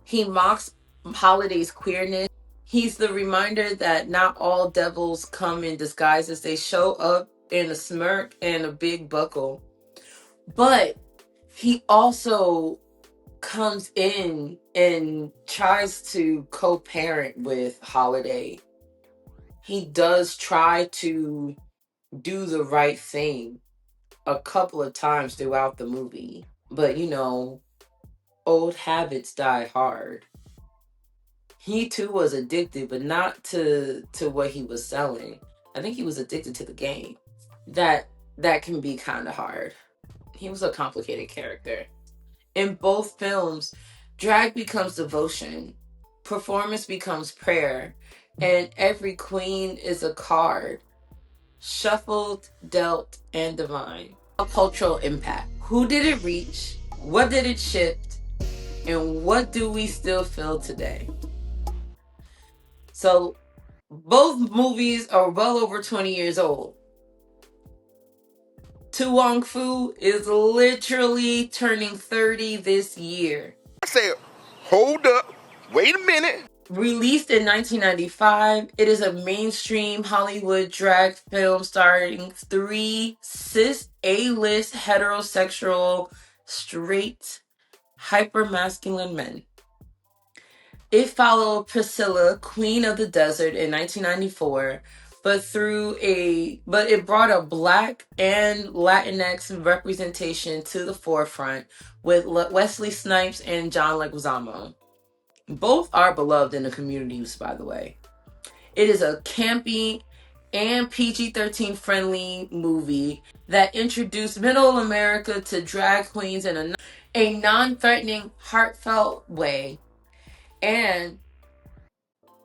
He mocks Holiday's queerness. He's the reminder that not all devils come in disguises. They show up in a smirk and a big buckle. But he also comes in and tries to co-parent with Holiday. He does try to do the right thing a couple of times throughout the movie. But old habits die hard. He too was addicted, but not to what he was selling. I think he was addicted to the game. That can be kind of hard. He was a complicated character. In both films, drag becomes devotion, performance becomes prayer, and every queen is a card, shuffled, dealt, and divine. A cultural impact. Who did it reach? What did it shift? And what do we still feel today? So, both movies are well over 20 years old. Wong Foo is literally turning 30 this year. I said, hold up, wait a minute. Released in 1995, it is a mainstream Hollywood drag film starring 3 cis A-list heterosexual straight hyper-masculine men. It followed Priscilla, Queen of the Desert in 1994, but it brought a Black and Latinx representation to the forefront with Wesley Snipes and John Leguizamo. Both are beloved in the communities, by the way. It is a campy and PG-13 friendly movie that introduced Middle America to drag queens in a non-threatening, heartfelt way. And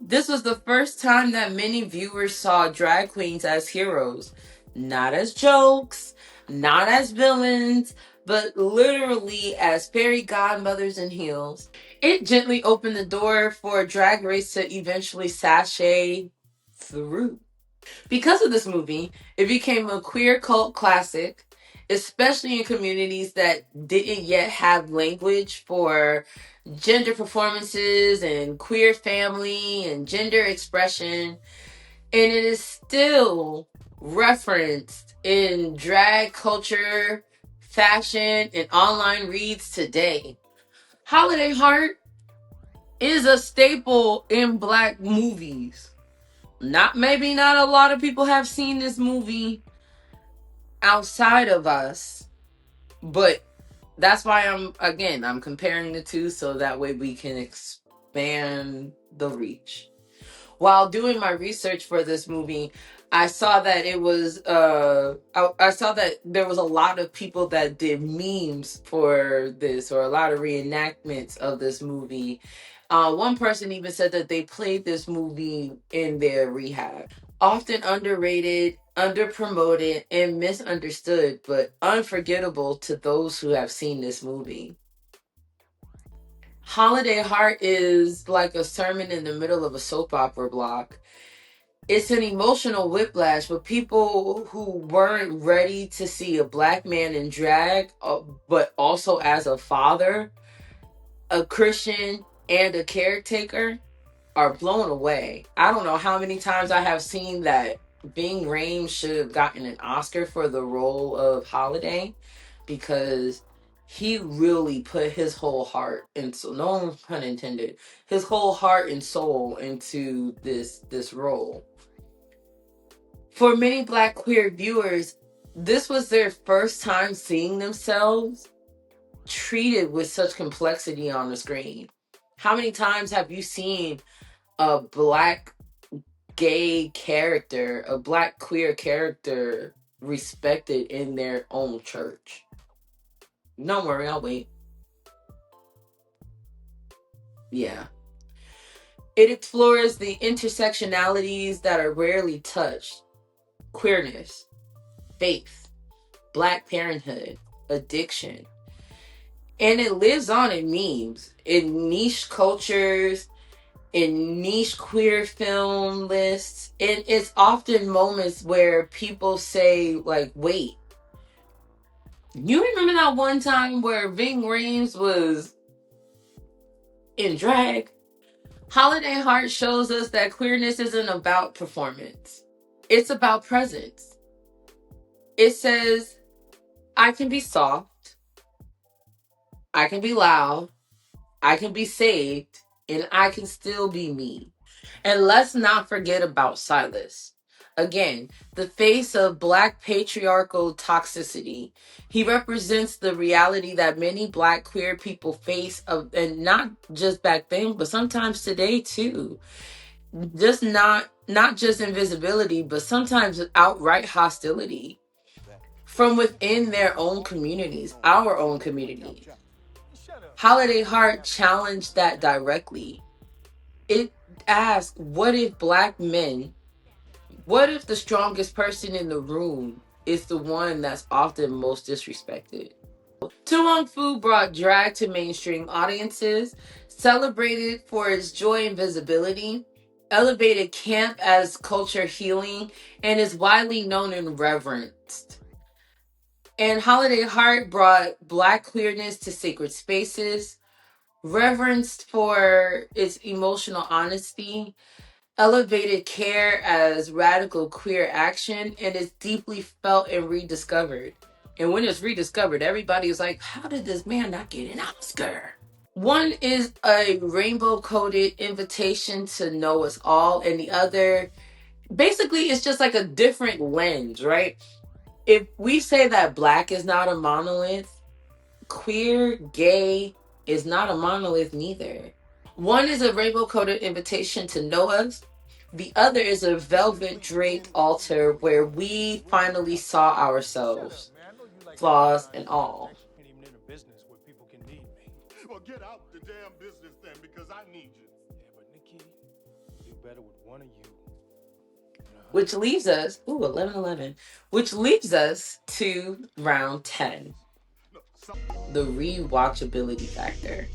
this was the first time that many viewers saw drag queens as heroes. Not as jokes, not as villains, but literally as fairy godmothers in heels. It gently opened the door for Drag Race to eventually sashay through. Because of this movie, it became a queer cult classic, especially in communities that didn't yet have language for gender performances and queer family and gender expression. And it is still referenced in drag culture, fashion, and online reads today. Holiday Heart is a staple in Black movies. Maybe not a lot of people have seen this movie outside of us, But that's why I'm comparing the two so that way we can expand the reach. While doing my research for this movie, I saw that it was I saw that there was a lot of people that did memes for this, or a lot of reenactments of this movie. One person even said that they played this movie in their rehab. Often underrated, underpromoted, and misunderstood, but unforgettable to those who have seen this movie. Holiday Heart is like a sermon in the middle of a soap opera block. It's an emotional whiplash for people who weren't ready to see a black man in drag, but also as a father, a Christian, and a caretaker, are blown away. I don't know how many times I have seen that Ving Rhames should have gotten an Oscar for the role of Holiday, because he really put his whole heart and soul, no pun intended, his whole heart and soul into this role. For many Black queer viewers, this was their first time seeing themselves treated with such complexity on the screen. How many times have you seen a Black gay character, a Black queer character respected in their own church? Don't worry, I'll wait. Yeah. It explores the intersectionalities that are rarely touched: queerness, faith, Black parenthood, addiction. And it lives on in memes, in niche cultures, in niche queer film lists. And it's often moments where people say, like, wait, you remember that one time where Ving Rhames was in drag? Holiday Heart shows us that queerness isn't about performance. It's about presence. It says, I can be soft, I can be loud, I can be saved, and I can still be me. And let's not forget about Silas. Again, the face of Black patriarchal toxicity. He represents the reality that many Black queer people face, and not just back then, but sometimes today too. Just not just invisibility, but sometimes outright hostility from within their own communities, our own community. Holiday Heart challenged that directly. It asked, what if Black men, what if the strongest person in the room is the one that's often most disrespected? Wong Foo brought drag to mainstream audiences, celebrated for its joy and visibility, elevated camp as culture healing, and is widely known and reverenced. And Holiday Heart brought Black queerness to sacred spaces, reverenced for its emotional honesty, elevated care as radical queer action, and is deeply felt and rediscovered. And when it's rediscovered, everybody is like, how did this man not get an Oscar? One is a rainbow-coded invitation to know us all, and the other, basically, it's just like a different lens, right? If we say that Black is not a monolith, queer, gay is not a monolith neither. One is a rainbow-coded invitation to know us. The other is a velvet-draped altar where we finally saw ourselves, flaws and all. Well, get out the damn business then, because I need you. Yeah, but Nikki, do better with one of you. Which leaves us, 11-11, which leaves us to round 10, the Rewatchability Factor.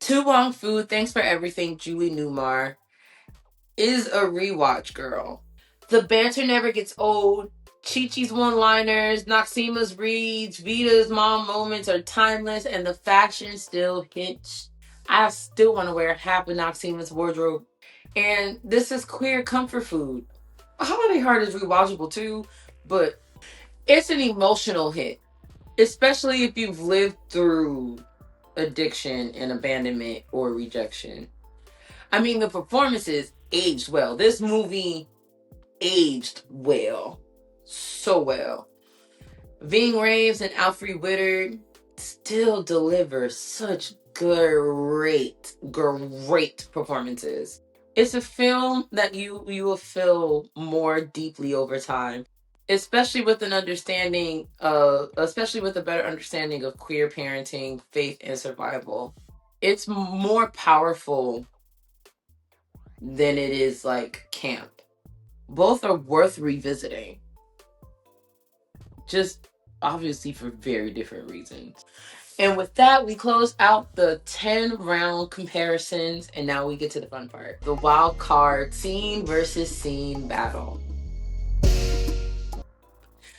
Wong Foo, Thanks for Everything, Julie Newmar, is a rewatch girl. The banter never gets old. Chi-Chi's one-liners, Noxima's reads, Vita's mom moments are timeless, and the fashion still hits. I still want to wear half of Noxima's wardrobe. And this is queer comfort food. Holiday Heart is rewatchable too, but it's an emotional hit, especially if you've lived through addiction and abandonment or rejection. I mean, the performances aged well. This movie aged well. So well. Ving Rhames and Alfre Woodard still deliver such great performances. It's a film that you will feel more deeply over time, especially with a better understanding of queer parenting, faith, and survival. It's more powerful than it is like camp. Both are worth revisiting. Just obviously for very different reasons. And with that, we close out the 10-round comparisons, and now we get to the fun part. The wild card scene versus scene battle.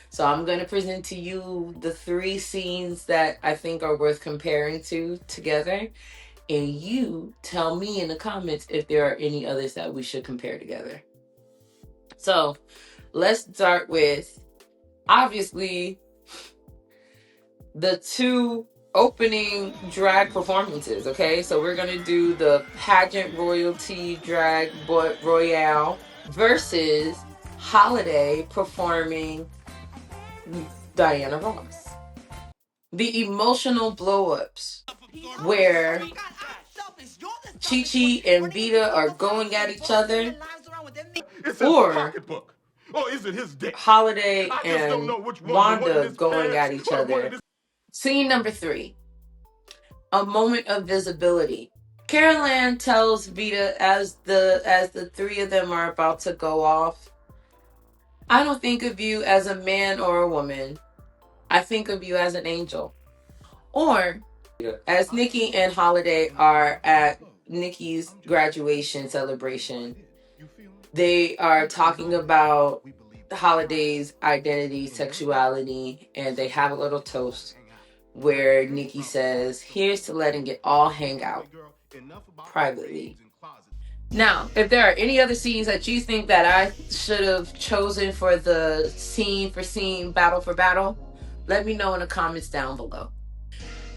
So I'm going to present to you the 3 scenes that I think are worth comparing to together. And you tell me in the comments if there are any others that we should compare together. So let's start with, obviously, the 2 opening drag performances, okay? So we're going to do the pageant royalty drag royale versus Holiday performing Diana Ross. The emotional blow-ups where Chi-Chi and Vita are going at each other, or is it his dick? Holiday and Wanda going at each other. Scene number 3, a moment of visibility. Carol Ann tells Vita as the 3 of them are about to go off, I don't think of you as a man or a woman. I think of you as an angel. Or as Nikki and Holiday are at Nikki's graduation celebration, they are talking about Holiday's identity, sexuality, and they have a little toast where Nikki says, here's to letting it all hang out privately. Now, if there are any other scenes that you think that I should have chosen for the scene for scene, battle for battle, let me know in the comments down below.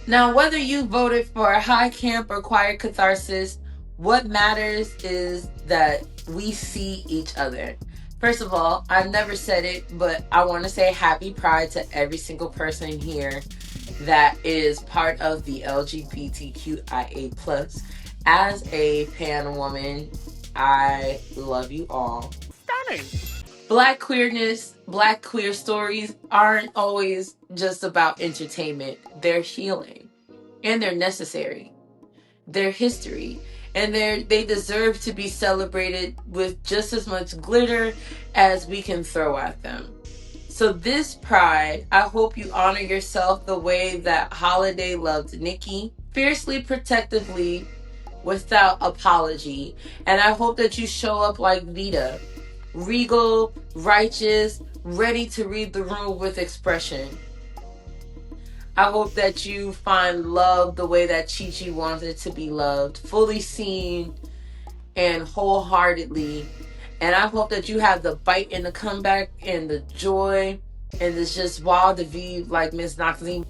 Now, whether you voted for high camp or quiet catharsis, what matters is that we see each other. First of all, I've never said it, but I want to say happy Pride to every single person here that is part of the LGBTQIA+. As a pan woman, I love you all. Stunning. Black queerness, Black queer stories aren't always just about entertainment. They're healing, and they're necessary. They're history, and they deserve to be celebrated with just as much glitter as we can throw at them. So this Pride, I hope you honor yourself the way that Holiday loved Nikki, fiercely protectively, without apology. And I hope that you show up like Vita, regal, righteous, ready to read the room with expression. I hope that you find love the way that Chi-Chi wanted to be loved, fully seen and wholeheartedly. And I hope that you have the bite and the comeback and the joy and this just wild to vivre like Miss Noxzema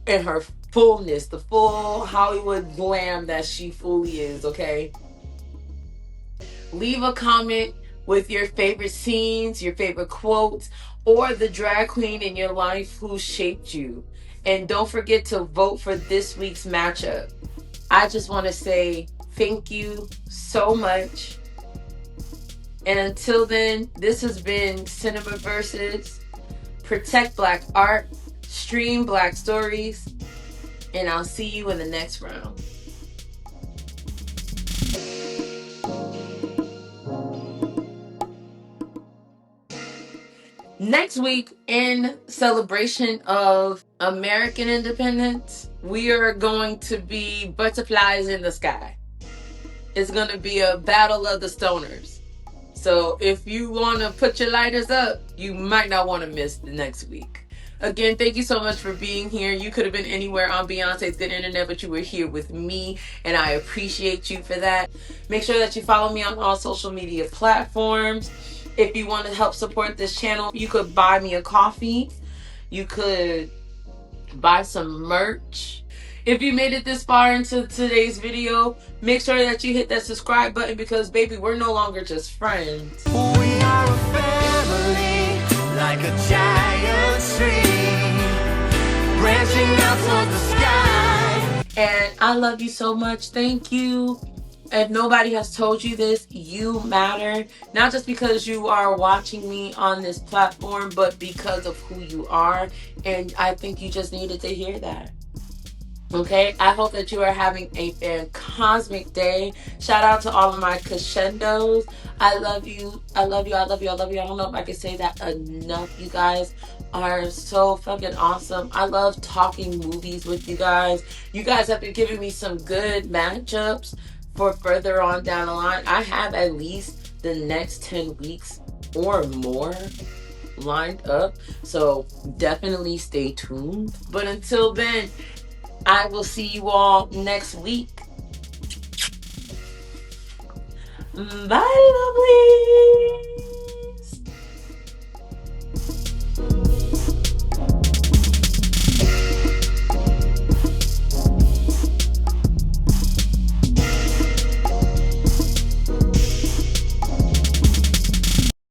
in her fullness, the full Hollywood glam that she fully is, okay? Leave a comment with your favorite scenes, your favorite quotes, or the drag queen in your life who shaped you. And don't forget to vote for this week's matchup. I just want to say thank you so much. And until then, this has been CinemaVerses. Protect Black art, stream Black stories, and I'll see you in the next round. Next week, in celebration of American independence, we are going to be butterflies in the sky. It's going to be a battle of the stoners. So if you want to put your lighters up, you might not want to miss the next week. Again, thank you so much for being here. You could have been anywhere on Beyonce's good internet, but you were here with me, and I appreciate you for that. Make sure that you follow me on all social media platforms. If you want to help support this channel, you could buy me a coffee. You could buy some merch. If you made it this far into today's video, make sure that you hit that subscribe button because, baby, we're no longer just friends. We are a family, like a giant tree. branching out towards the sky. And I love you so much. Thank you. If nobody has told you this, you matter. Not just because you are watching me on this platform, but because of who you are. And I think you just needed to hear that. Okay, I hope that you are having a cosmic day. Shout out to all of my crescendos. I love you. I love you. I love you. I love you. I don't know if I can say that enough. You guys are so fucking awesome. I love talking movies with you guys. You guys have been giving me some good matchups for further on down the line. I have at least the next 10 weeks or more lined up. So definitely stay tuned. But until then, I will see you all next week. Bye, lovely.